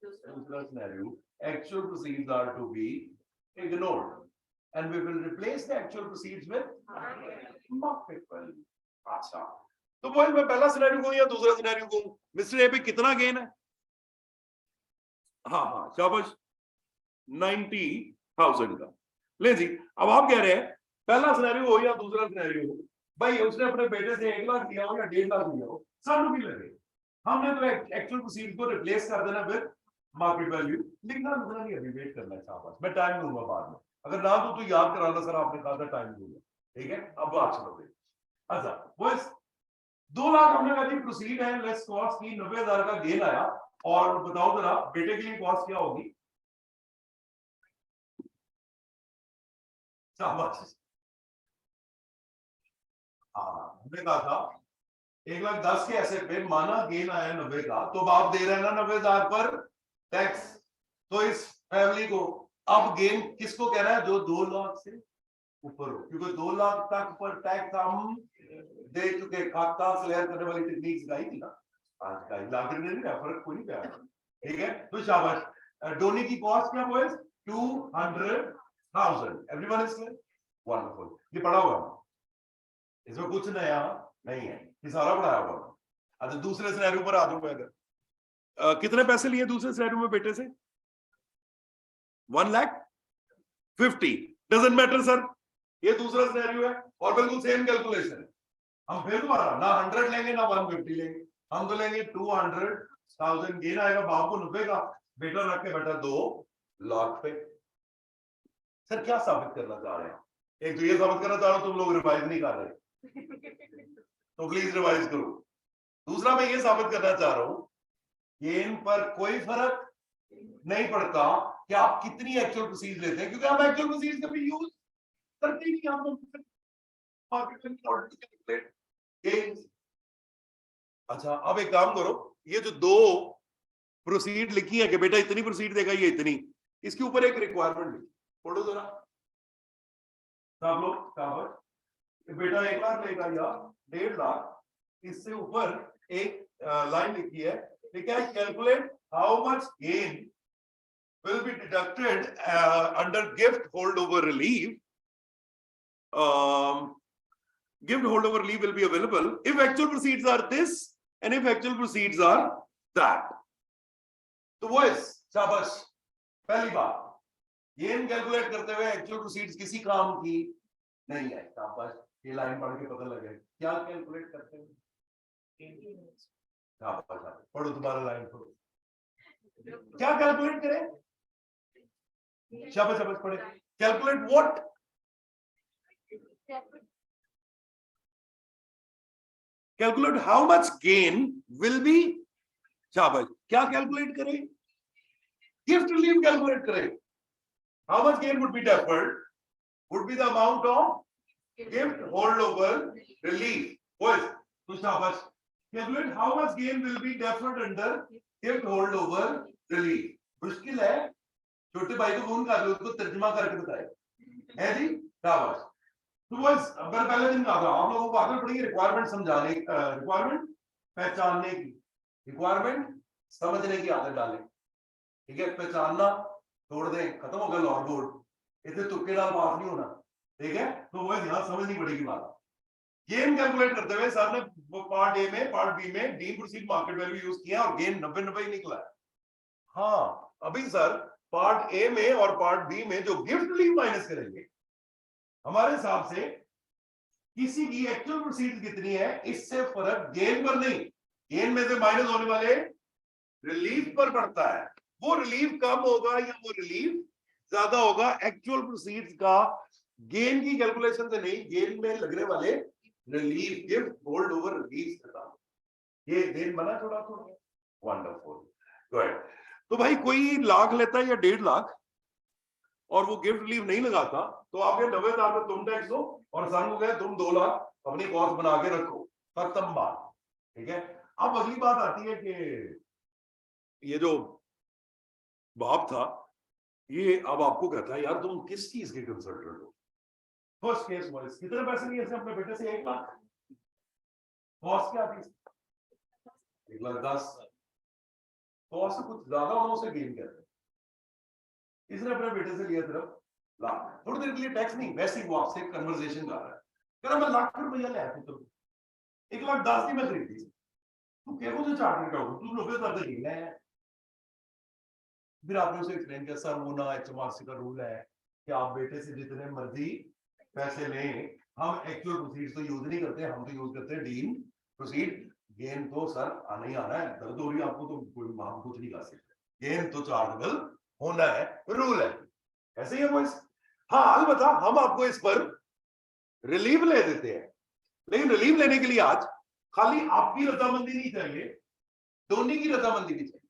दूसरा scenario, actual proceeds are to be ignored and we will replace the actual proceeds with market value. अच्छा, तो बॉयज मैं पहला सिनेरियो कहूं या दूसरा सिनेरियो कहूं? मिस्टर ए पे कितना गेन है? हाँ हाँ शाबाश, 90,000 का। ले जी, अब आप कह रहे हैं पहला सिनेरियो हो या दूसरा सिनेरियो हो, भाई उसने अपने बेटे से 1 लाख लिया हो या 1.5 लाख लिया हो, सब भी लगे। हमने तो एक्चुअल प्रोसीड को रिप्लेस कर देना विद मार्केट वैल्यू। लिखना लिखना नहीं, अभी वेट करना है शाबाश, मैं टाइम दूंगा बाद में। अगर ना तो याद कराना सर, आपने कहा था टाइम दूंगा। ठीक है, अब बात चलो। अच्छा बॉयज 2 लाख हमने कहा प्रोसीड है, लेस कॉस्ट की 90,000 का गेन आया। और बताओ जरा बेटे के लिए कॉस्ट क्या होगी? शाबाश, हाँ हमने कहा था 1,10,000 के एसेट पे माना गेन आया 90 का, तो अब आप दे रहे हैं ना 90,000 पर टैक्स। तो इस फैमिली को अब गेन किसको कहना है? जो 2 लाख से ऊपर हो, क्योंकि 2 लाख तक पर टैक्स हम दे चुके। खाता क्लियर करने वाली टेक्निक सिखाई थी ना आज का, लाख नहीं है, फर्क कोई नहीं पड़ा। ठीक है, तो शाबाश। डोनी की कॉस्ट क्या boys? 200,000। Everyone is clear? Wonderful. ये पढ़ा हुआ है, इसमें कुछ नया नहीं है, ये सारा पढ़ाया हुआ है। अच्छा दूसरे सिनेरियो पर आ जाऊंगा। अगर कितने पैसे लिए दूसरे सिनेरियो में बेटे से? 1,50,000। डजंट मैटर सर, ये दूसरा सिनेरियो है और बिल्कुल सेम कैलकुलेशन है। हम फिर दोबारा ना 100 लेंगे ना 150 लेंगे, हम तो लेंगे 200,000। गेन आएगा बाप को 90 का, बेटा रख के बैठा 2 लाख पे। सर क्या साबित करना चाह रहे हैं? एक तो ये साबित करना चाह रहे हो तुम लोग रिवाइज नहीं कर रहे, तो प्लीज रिवाइज करो। दूसरा मैं ये साबित करना चाह रहा हूं, गेन पर कोई फर्क नहीं पड़ता कि आप कितनी एक्चुअल प्रोसीड लेते हैं, क्योंकि हम एक्चुअल प्रोसीड कभी यूज करते ही नहीं। हम अच्छा अब एक काम करो, ये जो 2 प्रोसीड लिखी है कि बेटा इतनी प्रोसीड देगा, ये इतनी, इसके ऊपर एक रिक्वायरमेंट लिखी, पढ़ो जरा सब लोग। बेटा 1 लाख लेगा या 1.5 लाख, इससे ऊपर एक लाइन लिखी है, ठीक है, calculate how much gain will be deducted under gift holdover relief. Gift holdover relief will be available if actual proceeds are this and if actual proceeds are that. तो वो शाबाश, पहली बात गेन कैलकुलेट करते हुए एक्चुअल प्रोसीड्स किसी काम की नहीं है। शाबाश, ये लाइन पढ़ के पता लगे क्या कैलकुलेट करते हैं। शाबाश, पढ़ो दोबारा लाइन पढ़ो, क्या कैलकुलेट करें? शाबाश शाबाश, पढ़े। Calculate what? Calculate how much gain will be. शाबाश, क्या कैलकुलेट करें? गिफ्ट रिलीफ कैलकुलेट करें। How much gain would be deferred would be the amount of gift holdover relief. Boys, तो शाबाश, calculate how much gain will be deferred under gift holdover relief. मुश्किल है, छोटे भाई को फोन कर लो, उसको तर्जुमा करके बताए है जी। शाबाश। तो बॉयज मैं पहले दिन कहा था आप लोगों को आगे पढ़ेंगे रिक्वायरमेंट समझाने, रिक्वायरमेंट पहचानने की, रिक्वायरमेंट समझने की आदत डालें। ठीक है, पहचानना छोड़ दें, खत्म हो गया लॉर्ड बोर्ड, इतने तुक्के डाल पास नहीं होना। ठीक है, तो वो ध्यान समझनी पड़ेगी बात। गेन कैलकुलेट करते हुए सर ने पार्ट ए में पार्ट बी में deem proceed market value use किया और गेन 90 ही निकला है। हाँ अभी सर पार्ट ए में और पार्ट बी में जो गिफ्ट रिलीफ माइनस करेंगे, हमारे हिसाब से किसी की एक्चुअल प्रोसीड कितनी है इससे फर्क गेन पर नहीं, गेन में से माइनस होने वाले रिलीफ पर पड़ता है। वो रिलीफ कम होगा या वो रिलीफ ज्यादा होगा एक्चुअल प्रोसीड्स का गेन की कैलकुलेशन से नहीं, गेन में लगने वाले relief, gift hold over relief का। ये गेन बना थोड़ा थोड़ा। Wonderful, good. तो भाई कोई लाख लेता है या 1.5 लाख और वो गिफ्ट रिलीफ नहीं लगाता, तो आपके 90,000 में तुम टैक्स दो और सन हो गए तुम 2 लाख अपनी कॉस्ट बना के रखो, खत्म बात। ठीक है। अब अगली बात आती है कि ये जो बाप था, ये अब आपको कहता है यार तुम किस चीज के कंसल्टेंट हो। फर्स्ट केस वाइज कितने पैसे लिए अपने बेटे से? 1 लाख। कॉस्ट क्या थी? 1,10,000। कॉस्ट से कुछ ज्यादा होना उसे गेन करते। इसने अपने बेटे से लिया सिर्फ लाख। थोड़ी देर के लिए टैक्स नहीं, वैसे ही वो आपसे कन्वर्सेशन कर रहा है, कह रहा मैं लाख रुपया ले आया तो 1,10,000 की मैं खरीदी, तू क्या को चार्टर का हो, तू 90,000 का ले आया। फिर आपने उसे एक्सप्लेन किया सर वो ना एचएमआरसी का रूल है कि आप बेटे से जितने मर्जी पैसे लें, हम एक्चुअल प्रोसीड तो यूज नहीं करते, हम तो यूज करते हैं डीन प्रोसीड। गेन तो सर आना ही आना है, दर्द हो रही है आपको तो कोई हम कुछ नहीं कर सकते, गेन तो चार्जेबल होना है, रूल है। ऐसे ही है बॉयस। हाँ अलबत्ता हम आपको इस पर रिलीफ ले देते हैं, लेकिन रिलीफ लेने के लिए आज खाली आपकी रजामंदी नहीं चाहिए, दोनों की रजामंदी भी चाहिए।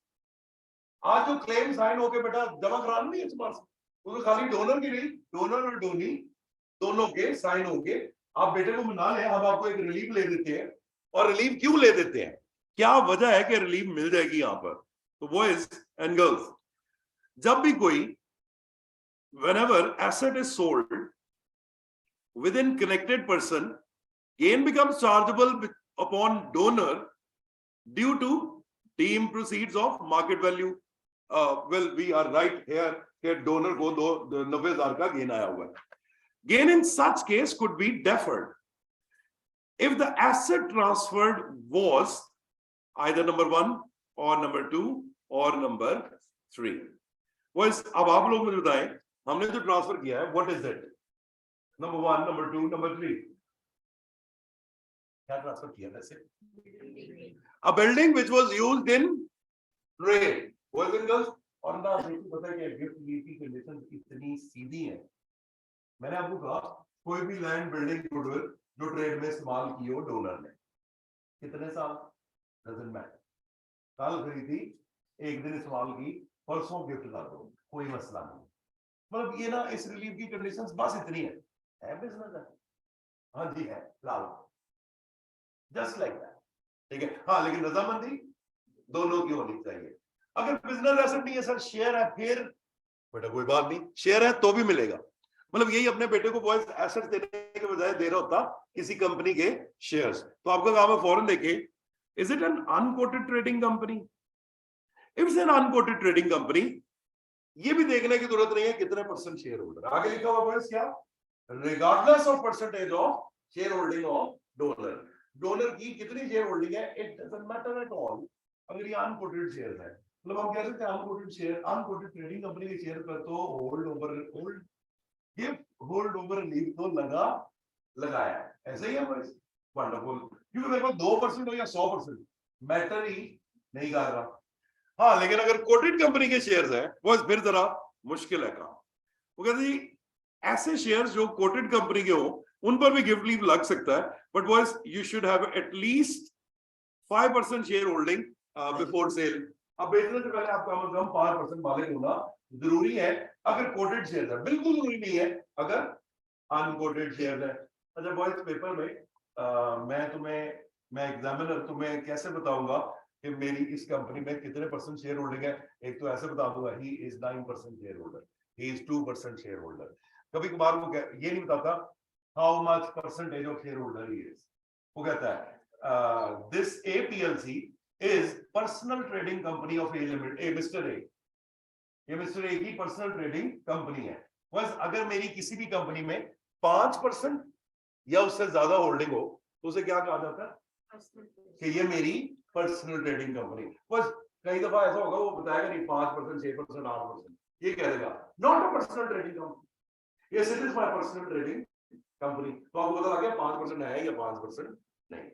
आज जो क्लेम साइन होके बेटा जमा कराना नहीं है इस पास, तो खाली डोनर की नहीं, डोनर और डोनी दोनों के साइन होके आप बेटे को मना लें, हम आपको एक रिलीफ ले देते हैं। और रिलीफ क्यों ले देते हैं, क्या वजह है कि रिलीफ मिल जाएगी यहां पर? तो बॉयज एंड गर्ल्स, जब भी कोई whenever asset is sold within connected person, gain becomes chargeable upon donor due to deemed proceeds of market value. Well, we are right here कि donor को 90,000 का गेन आया हुआ है. Gain in such case could be deferred if the asset transferred was either number 1 or number 2 or number 3. Boys अब आप लोग मुझे बताएं, हमने जो ट्रांसफर किया है what is it? Number 1, number 2, number 3, क्या ट्रांसफर किया वैसे? A building which was used in trade. Boys and girls, और ना देखिए पता है कि गिफ्ट लीव की कंडीशन इतनी सीधी है। मैंने आपको कहा कोई भी लैंड बिल्डिंग गुडविल जो ट्रेड में इस्तेमाल की हो डोनर ने, कितने साल डजंट मैटर, कल खरीदी, एक दिन इस्तेमाल की, परसों गिफ्ट कर दो, कोई मसला नहीं। मतलब ये ना इस रिलीफ की कंडीशंस बस इतनी है बिजनेस है, हाँ जी है लाल, जस्ट लाइक दैट। ठीक है। हाँ लेकिन रजामंदी दोनों की होनी चाहिए। अगर बिजनेस एसेट नहीं है सर, शेयर है, फिर बेटा कोई बात नहीं, शेयर है तो भी मिलेगा। मतलब यही अपने बेटे को बॉयज एसेट देने के बजाय दे रहा होता किसी कंपनी के शेयर्स, तो आपका काम है फौरन देखे is it an unquoted trading company. If it's an unquoted trading company, ये भी देखने की जरूरत नहीं है कितने परसेंट शेयर होल्डर। आगे लिखा हुआ है क्या? Regardless of percentage of share holding of donor. Donor की कितनी शेयर होल्डिंग है it doesn't matter at all. अगर ये अनकोटेड शेयर है, मतलब हम कह सकते हैं unquoted share, unquoted trading company के शेयर पर तो होल्ड ओवर लीव तो लगाया है। ऐसे ही है बॉयज, वंडरफुल। क्योंकि मेरे पास 2% हो या 100% मैटर ही नहीं कर रहा। हाँ लेकिन अगर कोटेड कंपनी के शेयर्स हैं वो फिर जरा मुश्किल है काम। वो कहते जी ऐसे शेयर्स जो कोटेड कंपनी के हो उन पर भी गिफ्ट लीव लग सकता है, but boys you should have at least 5% share holding before sale. अब बेचने से पहले आपका मतलब 5% मालिक होना जरूरी है अगर कोटेड शेयर है, बिल्कुल जरूरी नहीं है अगर अनकोटेड शेयर है। अच्छा बॉयज पेपर में मैं एग्जामिनर तुम्हें कैसे बताऊंगा कि मेरी इस कंपनी में कितने परसेंट शेयर होल्डिंग है? एक तो ऐसे बता दूंगा he is 9% share holder, he is 2% share holder. कभी कभार वो ये नहीं बताता how much percentage of share holder he is. वो कहता है this APLC is personal trading company of mister A. ये मिस्टर ए की पर्सनल ट्रेडिंग कंपनी है। बस अगर मेरी किसी भी कंपनी में 5% या उससे ज्यादा होल्डिंग हो तो उसे क्या कहा जाता है कि ये मेरी पर्सनल ट्रेडिंग कंपनी। बस कई दफा ऐसा होगा वो बताएगा नहीं 5%, 6%, 8%, ये कह देगा not a personal trading company, yes it is my personal trading company. तो आपको पता लग गया 5% है या 5% नहीं।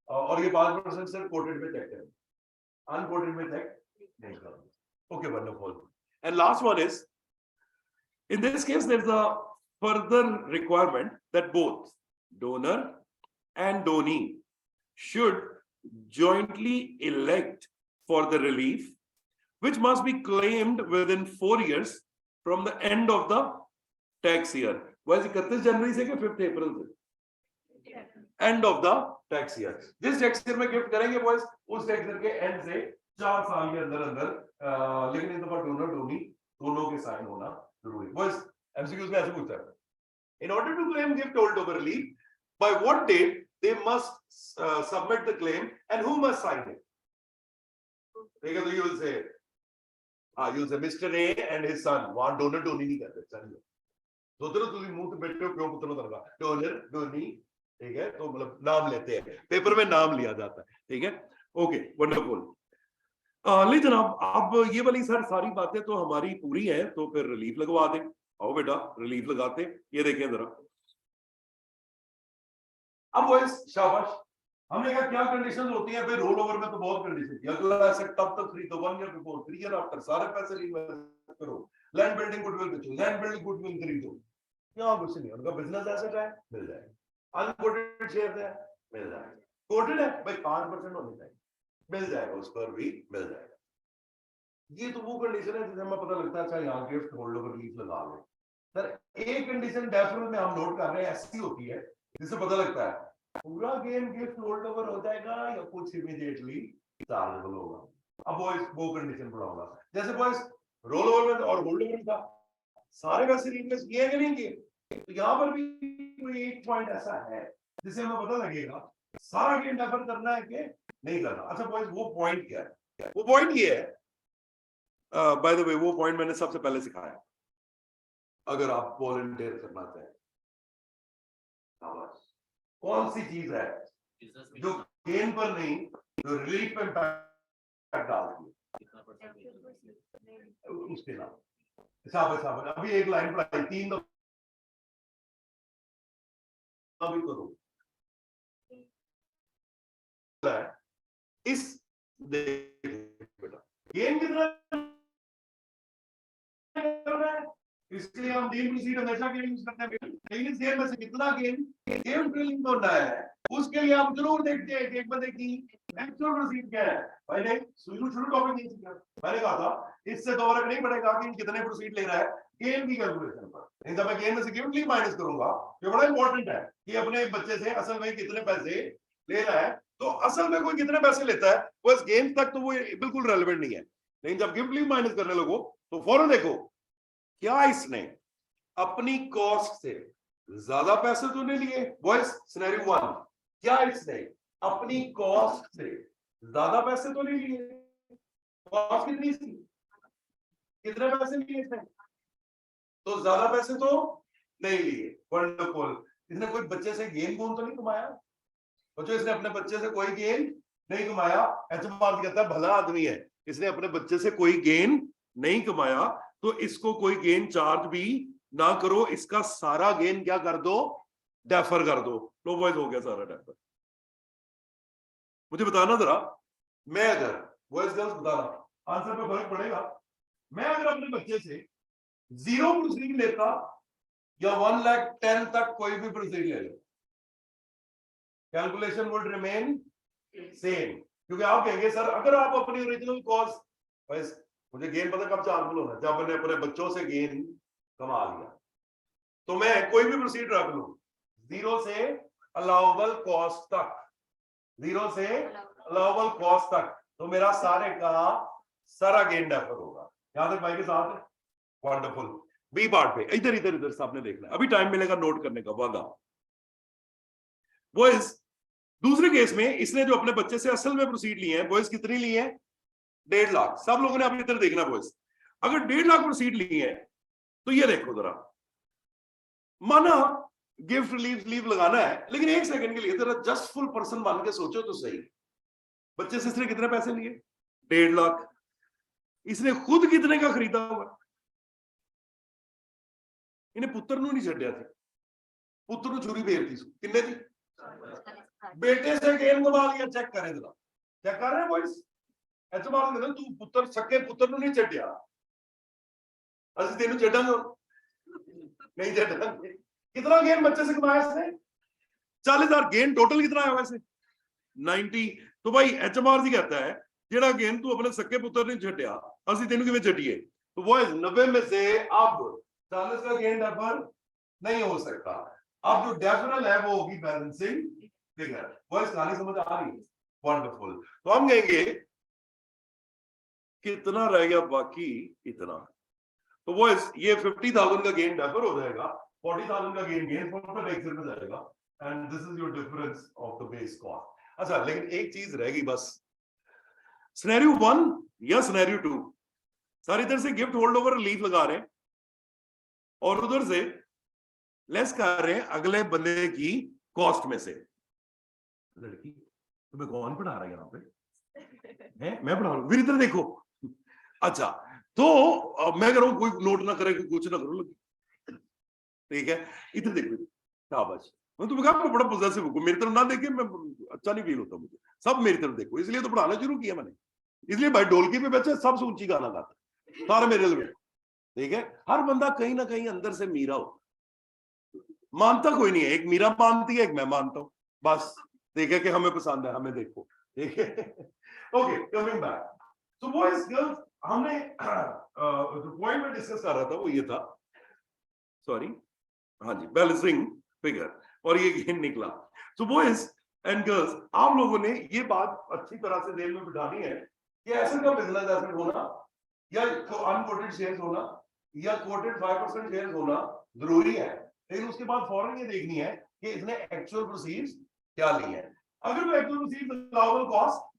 और ये 5% सिर्फ कोटेड में चेक करें, अनकोटेड में चेक नहीं करें। Okay wonderful. And last one is in this case there is a further requirement that both donor and donee should jointly elect for the relief which must be claimed within 4 years from the end of the tax year. वैसे 31 जनवरी से कि 5 अप्रैल से? End of the tax year. जिस tax year में gift करेंगे boys, उस tax year के and से 4 साल के अंदर अंदर, लेकिन इन दफा डोनर डोनी दोनों के साइन होना जरूरी. बॉयज एमसीक्यूज में ऐसे पूछता है, in order to claim gift holdover relief, by what date they must submit the claim and who must sign it? ठीक है, तो you will say, you will say Mr. A and his son want donor डोनी नहीं करते. चलिए तो तुम मुंह पे बैठे हो क्यों पुत्र दरगा डोनर डोनी, ठीक है, तो मतलब नाम लेते हैं, पेपर में नाम लिया जाता है. ठीक है, ओके, वंडरफुल. ले जनाब, अब ये वाली सर सारी बातें तो हमारी पूरी है, तो फिर रिलीफ लगवा दें. आओ बेटा, रिलीफ लगाते. ये देखें जरा. अब बॉयज शाबाश, हमने कहा क्या कंडीशंस होती हैं. फिर रोल ओवर में तो बहुत कंडीशन थी. अगला एसेट तब तक खरीदो 1 ईयर बिफोर, 3 ईयर आफ्टर, सारे पैसे रिइन्वेस्ट करो, लैंड बिल्डिंग गुडविल बेचो, लैंड बिल्डिंग गुडविल खरीदो. यहाँ कुछ नहीं, उनका बिजनेस एसेट है, मिल जाएगा. अनकोटेड शेयर है, मिल जाएगा. कोटेड है भाई 5% होनी चाहिए, मिल जाएगा, उस पर भी मिल जाएगा. ये तो वो कंडीशन है जिससे हमें पता लगता है अच्छा यहाँ गिफ्ट होल्ड ओवर रिलीफ लगा लो. सर एक कंडीशन डेफिनेटली में हम नोट कर रहे हैं ऐसी होती है जिससे पता लगता है पूरा गेम गिफ्ट होल्ड ओवर हो जाएगा या कुछ इमीडिएटली चार्जेबल होगा. अब वो कंडीशन पढ़ाऊंगा. जैसे बॉयज रोल ओवर में और होल्ड ओवर में था, सारे पैसे रिइन्वेस्ट किए कि नहीं किए, तो यहाँ पर भी कोई एक पॉइंट ऐसा है जिससे हमें पता लगेगा सारा गेम डेफर करना है कि नहीं करना. अच्छा बॉयज वो पॉइंट क्या है? वो पॉइंट ये है, बाय द वे वो पॉइंट मैंने सबसे पहले सिखाया. अगर आप वॉलंटियर करना चाहें, कौन सी चीज है जो गेन पर नहीं, जो रिलीफ पे इम्पैक्ट डालती है, उसके नाम हिसाब. अभी एक लाइन पढ़ाई 3 अभी करो इस बेटा गेन कितना इसलिए हम डील प्रोसीड हमेशा के लिए यूज करते हैं. लेकिन शेयर में से कितना गेन गेम ट्रेलिंग होना है, उसके लिए आप जरूर देखते हैं कि एक बंदे की एक्चुअल प्रोसीड क्या है. पहले शुरू टॉपिक नहीं सीखा, मैंने कहा था इससे तो फर्क नहीं पड़ेगा कि कितने प्रोसीड ले रहा है गेन की कैलकुलेशन पर. नहीं तो मैं गेन में से गिफ्ट माइनस करूंगा, ये बड़ा इंपॉर्टेंट है कि अपने बच्चे से असल में कितने पैसे ले रहा है. तो असल में कोई कितने पैसे लेता है बस गेम तक तो वो बिल्कुल रेलेवेंट नहीं है. लेकिन जब गिफ्ट लीव माइनस करने लगो तो फौरन देखो क्या इसने अपनी कॉस्ट से ज्यादा पैसे तो नहीं लिए. बॉयज सिनेरियो 1, क्या इसने अपनी कॉस्ट से ज्यादा पैसे तो नहीं लिए. कॉस्ट कितनी थी, कितने पैसे लिए इसने, तो ज्यादा पैसे तो नहीं लिए. वंडरफुल. इसने कोई बच्चे से गेन तो नहीं कमाया. बच्चों इसने अपने बच्चे से कोई गेन नहीं कमाया. एचएमआर कहता है भला आदमी है, इसने अपने बच्चे से कोई गेन नहीं कमाया, तो इसको कोई गेन चार्ज भी ना करो, इसका सारा गेन क्या कर दो, डेफर कर दो. लो बॉयज हो गया सारा डेफर. मुझे बताना जरा, मैं अगर बॉयज गर्ल्स बताना आंसर पे फर्क पड़ेगा. मैं अगर अपने बच्चे से 0 प्रोसीड लेता या 1,10,000 तक कोई भी प्रोसीड ले लो, कैलकुलेशन वुड रिमेन सेम. क्योंकि आप कहेंगे सर अगर आप अपनी ओरिजिनल कॉस्ट, बस मुझे गेन पता कब चार्जेबल होना, जब मैंने अपने बच्चों से गेन कमा लिया, तो मैं कोई भी प्रोसीड रख लूं 0 से अलाउबल कॉस्ट तक, 0 से अलाउबल कॉस्ट तक, तो मेरा सारे का सारा गेन डेफर होगा. यहां तक भाई के साथ. वंडरफुल. बी पार्ट पे इधर इधर इधर सबने देखना है, अभी टाइम मिलेगा नोट करने का. वादा बॉयज दूसरे केस में इसने जो अपने बच्चे से असल में प्रोसीड लिए हैं, बॉयज कितनी लिए हैं, 1.5 लाख. सब लोगों ने अपनी तरह देखना बॉयज. अगर 1.5 लाख प्रोसीड लिए हैं तो ये देखो जरा, माना गिफ्ट लीव लगाना है, लेकिन एक सेकंड के लिए जरा जस्ट फुल पर्सन बन के सोचो तो सही. बच्चे से इसने कितने पैसे लिए, 1.5 लाख. इसने खुद कितने का खरीदा हुआ, इन्हें पुत्र नहीं छड्या थी, पुत्र छुरी फेरती किन्ने थी, बेटे से गेन कमा लिया. चेक करें जरा, चेक कर रहे हैं बॉयज. ऐसे बात कर तू पुत्र सके पुत्र नहीं छड्या, असि तेन छड्डांगे नहीं छड्डांगे. कितना गेन बच्चे से कमाया इसने, 40,000 गेन. टोटल कितना आया वैसे 90. तो भाई एचएमआर जी कहता है जेड़ा गेन तू अपने सके पुत्र नहीं छड्या ਅਸੀਂ ਤੈਨੂੰ ਕਿਵੇਂ ਛੱਡੀਏ? तो वो 90 में से अब 40 का गेन डेफर नहीं हो सकता। अब जो डेफरल है वो होगी बैलेंसिंग फिगर। वो इस कहानी समझ आ रही है? वंडरफुल। तो हम कहेंगे कितना रह गया बाकी, इतना। तो वो ये 50,000 का गेन डेफर हो जाएगा, 40,000 का गेन प्रॉफिट एक्सेल में जाएगा, and this is your difference of the base cost. अच्छा, लेकिन एक चीज रह गई बस, सिनेरियो 1 या सिनेरियो 2, सर इधर से गिफ्ट होल्ड ओवर लीफ लगा रहे हैं और उधर से लेस कर रहे हैं अगले बंदे की कॉस्ट में से। लड़की तुम्हें कौन पढ़ा रहा है यहाँ पे? है मैं पढ़ा रहा हूँ, फिर इधर देखो। अच्छा, तो मैं कह रहा हूं कोई नोट ना करे, कुछ ना करो, ठीक है? इधर देखो, शाबाश। मैं तुम्हें कहा मैं बड़ा पॉजिटिव हूं, मेरी तरफ ना देखे मैं अच्छा नहीं फील होता मुझे, सब मेरी तरफ देखो। इसलिए तो पढ़ाना शुरू किया मैंने, इसलिए भाई ढोलकी पे बच्चे सबसे ऊंची गाना गाते सारे मेरे लिए, ठीक है? हर बंदा कहीं ना कहीं अंदर से मीरा हो, मानता कोई नहीं है, एक मीरा मानती है, एक मैं मानता हूं, बस। ठीक है कि हमें पसंद है, हमें देखो, ठीक है? Okay, coming back. So boys girls, हमने जो पॉइंट में डिस्कस कर रहा था वो ये था, सॉरी, हाँ जी, बैलेंसिंग फिगर, और ये गेन निकला। सो बॉयज एंड गर्ल्स, आप लोगों ने ये बात अच्छी तरह से दिल में बिठानी है कि ऐसे का बिजनेस एसेट होना या अनकोटेड शेयर्स होना या कोटेड 5% शेयर्स होना जरूरी है, लेकिन उसके बाद फौरन ये देखनी है कि इसने एक्चुअल प्रोसीड्स क्या ली है। अगर वो एक्चुअल प्रोसीड्स अलाउबल कॉस्ट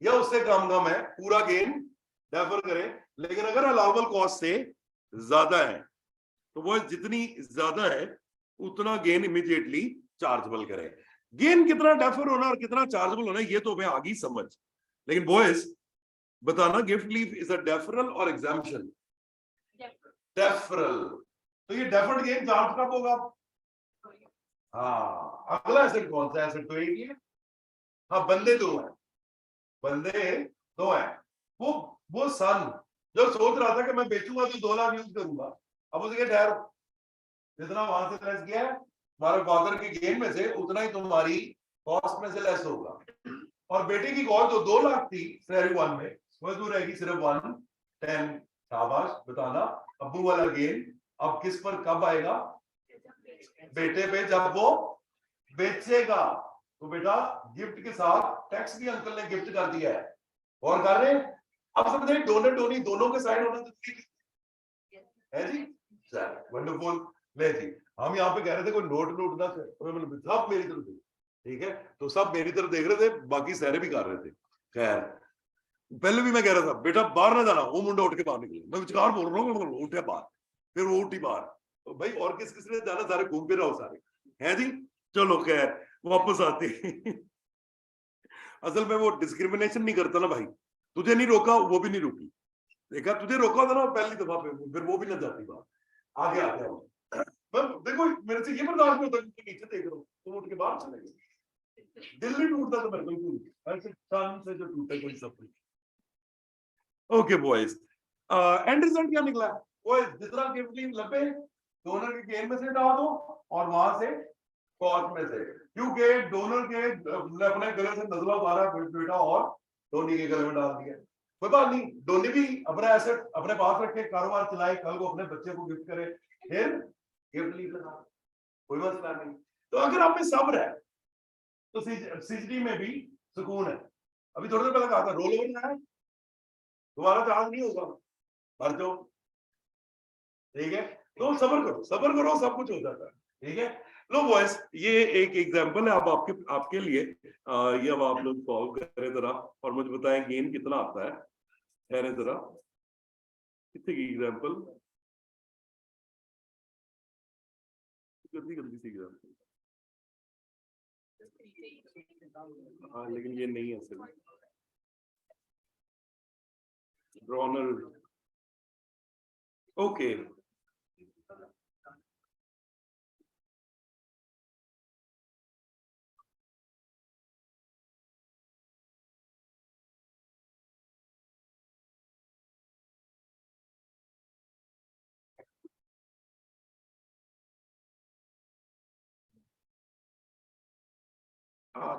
या उससे कम है, पूरा गेन डेफर करें, लेकिन अगर अलाउबल कॉस्ट से ज्यादा है तो वो जितनी ज्यादा है उतना गेन इमीडिएटली चार्जेबल करें। गेन कितना डेफर होना और कितना चार्जेबल होना ये तो हमें आ गई समझ, लेकिन बॉयज बताना, gift leave is a deferral और एग्जाम्पशन? डेफरल। तो ये डेफर्ड गेन चार्ज कब होगा? हाँ, अगला एसेट कौन सा एसेट? तो एक ही है। हाँ, बंदे दो हैं, बंदे दो हैं। वो सन जो सोच रहा था कि मैं बेचूंगा तो 2 लाख यूज करूंगा, अब उसके ठहरो, जितना वहां से लेस किया है तुम्हारे फादर के गेन में से उतना ही तुम्हारी कॉस्ट में से लेस होगा। और बेटे की कॉस्ट जो 2 लाख थी सिनेरियो 1 में, वो रहेगी सिर्फ 110। शाबाश, बताना अब्बू वाला गेन अब किस पर कब आएगा? बेटे पे, जब वो बेचेगा। तो बेटा गिफ्ट के साथ टैक्स भी अंकल ने गिफ्ट कर दिया है, और कर रहे हैं। अब समझे डोनर डोनी दोनों के साइड होना तो है जी, वंडरफुल। ले जी, हम यहाँ पे कह रहे थे कोई नोट नोट ना, सब मेरी तरफ देख, ठीक है? तो सब मेरी तरफ देख रहे थे, बाकी सारे भी कर रहे थे। खैर, पहले भी मैं कह रहा था बेटा बाहर ना जाना, वो मुंडा उठ के बाहर निकले, मैं विचार बोल रहा हूँ, उठे बाहर, फिर वो उठी बाहर। तो भाई और किस किस ने जाना, सारे घूम फिर रहा सारे, है जी? चलो खैर, वापस आते असल में वो डिस्क्रिमिनेशन नहीं करता ना भाई, तुझे नहीं रोका वो भी नहीं रुकी, देखा? तुझे रोका था ना पहली दफा पे, फिर वो भी ना जाती बात। आगे आते हैं, देखो मेरे से ये बर्दाश्त नहीं होता कि नीचे देख रहा हूँ, तुम उठ के बाहर चले गए। दिल नहीं टूटता तो बिल्कुल ऐसे सन से जो टूटे कोई सपने। ओके बॉयज, एंड रिजल्ट क्या निकला? वो जितना गिफ्ट लीव लपे डोनर के गेन में से डाल दो और वहां से कॉस्ट में से, क्योंकि डोनर के अपने गले से नजला उतारा बेटा और धोनी के गले में डाल दिया। कोई बात नहीं, धोनी भी अपना एसेट अपने पास रखे, कारोबार चलाए, कल को अपने बच्चे को गिफ्ट करे, फिर गिफ्ट लीव लगा, कोई मसला नहीं। तो अगर आप में सब्र है तो सिजडी में भी सुकून है। अभी थोड़ी देर पहले कहा था रोल ओवर है, तुम्हारा चार्ज नहीं होगा, भर जाओ, ठीक है? तो सब्र करो, सब कुछ हो जाता है, ठीक है? लो बॉयज, ये एक एग्जांपल है अब आपके लिए। ये अब आप लोग सॉल्व करें जरा और मुझे बताएं गेन कितना आता है। ठहरे जरा, कितने की एग्जांपल, जल्दी सी एग्जांपल। हाँ लेकिन ये नहीं है सिर्फ रोनल। Okay,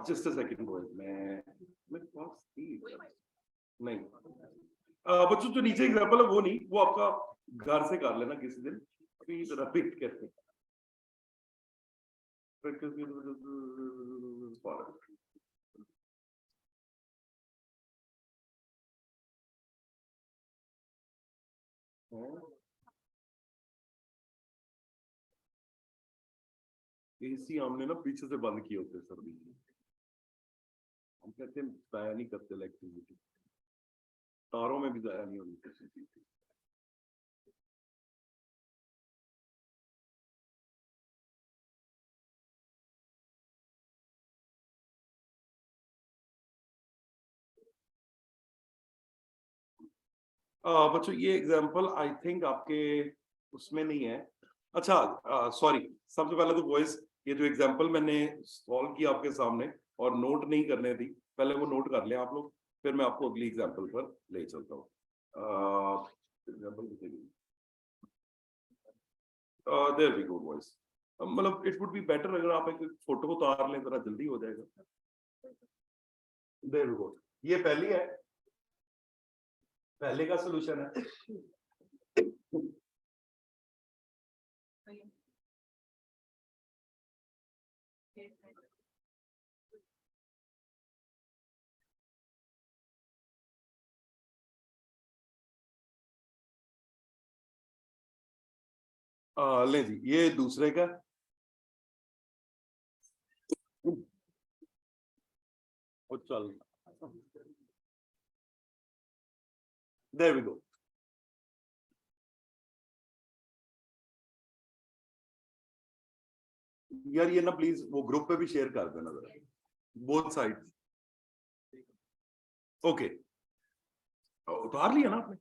just a second boys, मैं पास थी नहीं, बच्चों जो नीचे एग्जाम्पल है वो नहीं, वो आपका घर से कर लेना किसी दिन, अभी जरा वेट करते हैं। एसी हमने ना पीछे से बंद किए होते सर्दी में, हम कहते हैं जाया नहीं करते इलेक्ट्रिसिटी, तारों में भी जाया नहीं होनी चाहिए। बच्चों ये एग्जांपल आई थिंक आपके उसमें नहीं है। अच्छा सॉरी, सबसे पहले तो वॉइस, ये जो एग्जांपल मैंने सॉल्व किया आपके सामने और नोट नहीं करने दी, पहले वो नोट कर लें आप लोग, फिर मैं आपको अगली एग्जांपल पर ले चलता हूँ। देयर वी गो वॉइस, मतलब इट वुड बी बेटर अगर आप एक फोटो उतार लें, जरा जल्दी हो जाएगा। देयर वी गो, ये पहली है, पहले का सॉल्यूशन है। ले जी, ये दूसरे का, वो चल, देयर वी गो। यार ये ना प्लीज वो ग्रुप पे भी शेयर कर देना जरा, बोथ साइड। ओके, उतार लिया ना आपने?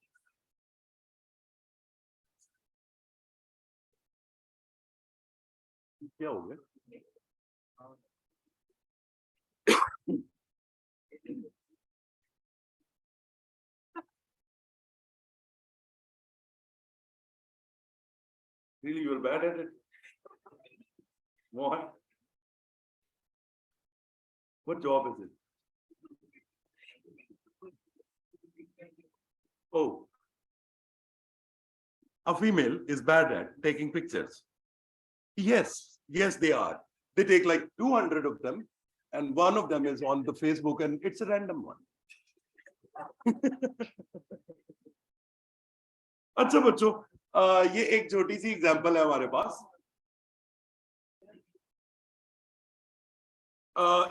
क्या हो गया? Really, you're bad at it. What? What job is it? Oh, a female is bad at taking pictures. Yes, yes, they are. They take like 200 of them, and one of them is on the Facebook, and it's a random one. अच्छा बच्चों, ये एक छोटी सी example है हमारे पास।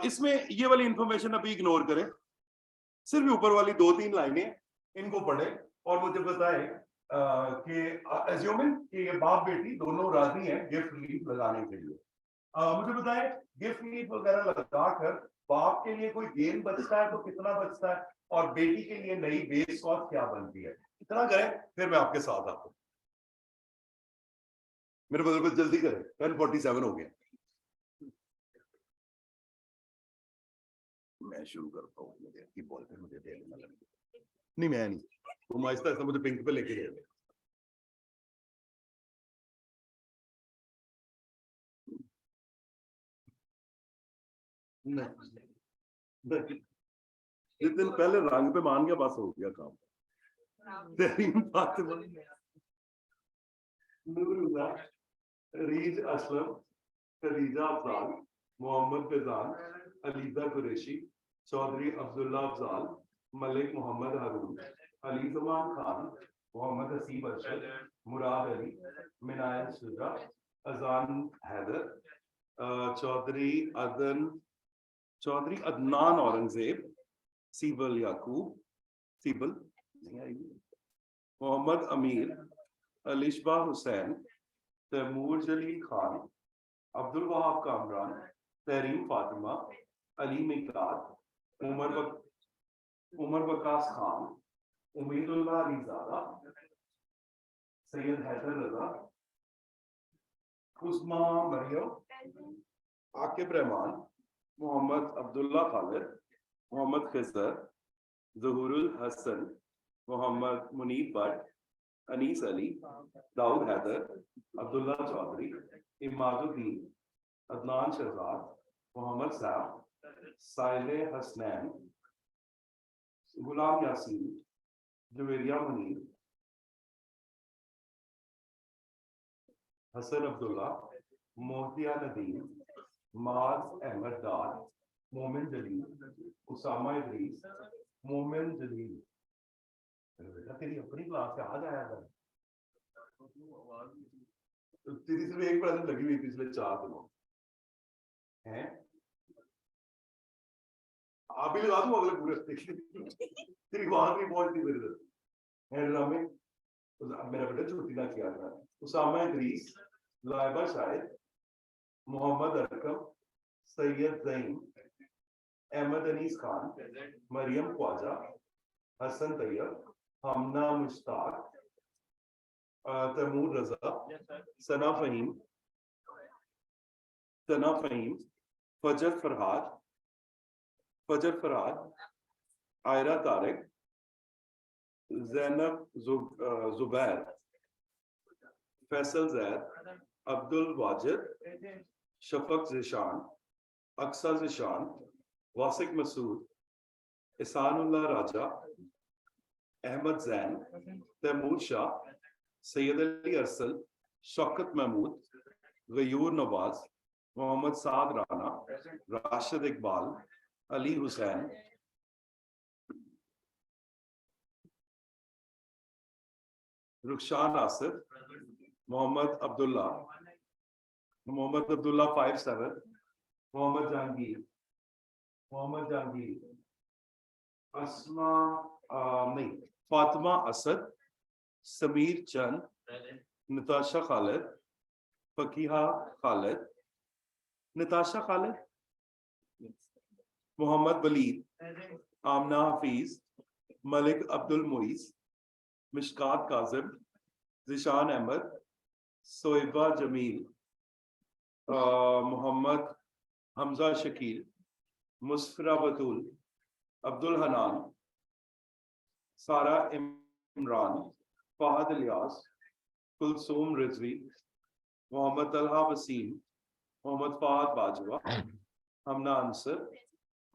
इसमें ये वाली इंफॉर्मेशन अभी इग्नोर करें, सिर्फ ऊपर वाली 2-3 लाइनें इनको पढ़े और मुझे बताएं कि एज्यूमिंग कि ये बाप बेटी दोनों राजी हैं गिफ्ट लीफ लगाने के लिए। मुझे बताएं गिफ्ट लीफ वगैरह लगाकर बाप के लिए कोई गेन बचता है तो कितना बचता है, और बेटी के लिए नई बेस कॉस्ट क्या बनती है, इतना करें फिर मैं आपके साथ आता हूं। मेरे बदल जल्दी करें, 10:47 हो गया। मैं शुरू करता हूँ, मुझे की बॉल पे मुझे दे लेना लगे। नहीं मैं नहीं, तुम आहिस्ता आहिस्ता मुझे पिंक पे लेके गए। जिस दिन पहले रंग पे मान गया बस हो गया काम। रीज असलम, खदीजा अफजाल, मोहम्मद फैजान, अलीजा कुरैशी, चौधरी अब्दुल्ला अफजाल, मलिक मोहम्मद हारून, अली जमान खान, मोहम्मद हसीब अरशद, मुराद अली, मिनायत शुजा, अजान हैदर, चौधरी अदनान औरंगजेब, सीबल याकूब, सीबल मोहम्मद अमीर, अलिशबा हुसैन, तैमूर जलील खान, अब्दुल वहाब कामरान, तहरीम फातिमा, अली मिकात, उमर वकास खान, उमीदुल्लाह अलीजादा, सैयद हैदर रजा, उस्मा मरियम, आकिब रहमान, मोहम्मद अब्दुल्ला खालिद, मोहम्मद खिजर, जहूरुल हसन, मोहम्मद मुनीब भट्ट, अनीस अली, दाऊद हैदर, अब्दुल्ला चौधरी, इमादुद्दीन, अदनान शहजाद, मोहम्मद साहब, साइले हसनैन, गुलाम यासीन, जवेरिया मुनीर, हसन अब्दुल्ला, मोहतिया नदीम, माज अहमद डार, मोमिन जलील, उसामा इदरीस, मोमिन जलील। बेटा तेरी अपनी क्लास से आज आया था, तेरी सिर्फ एक प्रेजेंट लगी हुई पिछले 4 दिनों हैं। आप भी लगा दूं अगले पूरे हफ्ते के लिए। तेरी आवाज नहीं पहुंचती मेरे तक है ड्रामे। मेरा बेटा छुट्टी ना किया था। उसामा इदरीस, लाइबा शाहिद, मोहम्मद अरकम, सैयद ज़ईन, अहमद अनीस खान, मरियम ख्वाजा, हसन तैयब, हमना मुश्ताक, तैमूर रजा, सना फहीम, फजर फरहाद, आयरा तारिक, ज़ैनब जुबैर, फैसल जैद, अब्दुल वाजिद, शफक ज़िशान, अक्सा ज़िशान, वासिक मसूद, इसानुल्लाह राजा, अहमद जैन, तैमूर शाह, सैयद अली अरसल, शौकत महमूद, गयूर नवाज, मोहम्मद साद राना, राशिद इकबाल, अली हुसैन, रुखशान आसिफ, मोहम्मद अब्दुल्ला 57, मोहम्मद जहांगीर, अस्मा नहीं, फातिमा असद, समीर चंद, नताशा खालिद, फकीहा खालिद, नताशा खालिद, मोहम्मद वलीद, आमना हफीज, मलिक अब्दुल मुईज, मिशकात काजिम, जिशान अहमद, सोइबा जमील, मोहम्मद हमजा शकील, मुस्फरा बतूल, अब्दुल हनान, सारा इमरान, फहद इलियास, कुलसूम रिजवी, मोहम्मद तलहा वसीम, मोहम्मद फहद बाजवा, हमना अंसर,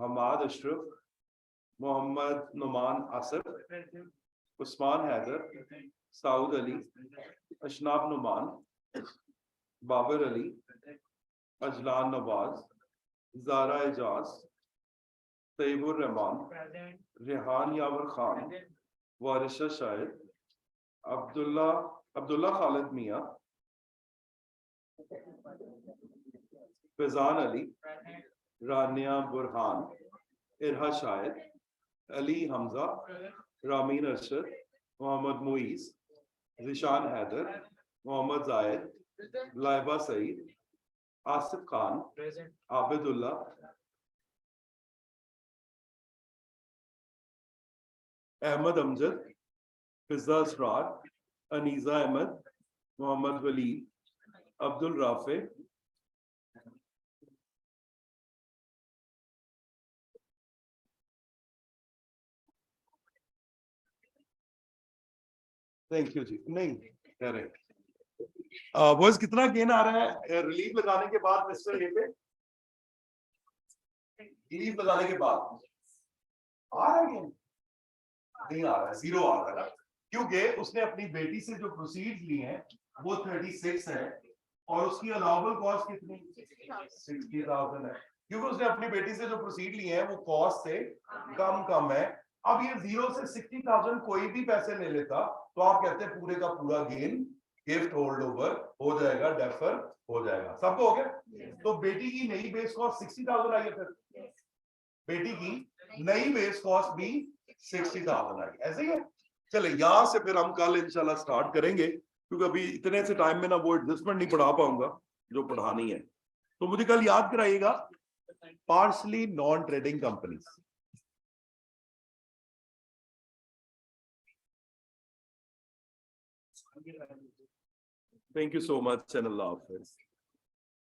हमाद अशरफ, मोहम्मद नुमान आसिफ, उस्मान हैदर, साउद अली, अशनाब नुमान, बाबर अली, अजलान नवाज, ज़ारा एजाज, तैयबुर रहमान, रेहान यावर खान, वारिशा शाहिद, अब्दुल्ला खालिद मियाँ, फैजान अली, रानिया बुरहान, इरहा शाहिद, अली हमजा, रामीन अरशद, मोहम्मद मुईज, जिशान हैदर, मोहम्मद जायद, लाइबा सईद, आसिफ खान, आबिदुल्ला, अहमद अमजद, फिजा असरार, अनीजा अहमद, मोहम्मद वली, अब्दुल राफे, थैंक यू जी। नहीं करेक्ट बॉयज, कितना गेन आ रहा है रिलीफ लगाने के बाद मिस्टर ये पे? रिलीफ लगाने के बाद आ रहा है गेन? नहीं आ रहा है, 0 आ रहा है ना, क्योंकि उसने अपनी बेटी से जो प्रोसीड्स लिए हैं वो 36 है और उसकी अलाउबल कॉस्ट कितनी 60,000 है, क्योंकि उसने अपनी बेटी से जो प्रोसीड लिए हैं वो कॉस्ट से कम है। अब ये 0 से 60,000 कोई भी पैसे ले लेता तो आप कहते हैं पूरे का पूरा गेन गिफ्ट होल्ड ओवर हो जाएगा, डेफर हो जाएगा। सबको हो गया? तो बेटी की नई बेस कॉस्ट 60,000 आई है, फिर बेटी की नई बेस कॉस्ट भी 60,000 आई, ऐसे ही है। चले यहां से फिर हम कल इंशाल्लाह स्टार्ट करेंगे, क्योंकि अभी इतने से टाइम में ना वो एडजस्टमेंट नहीं पढ़ा पाऊंगा जो पढ़ानी है। तो मुझे कल याद कराइएगा partially non trading companies. Thank you so much and Allah Hafiz.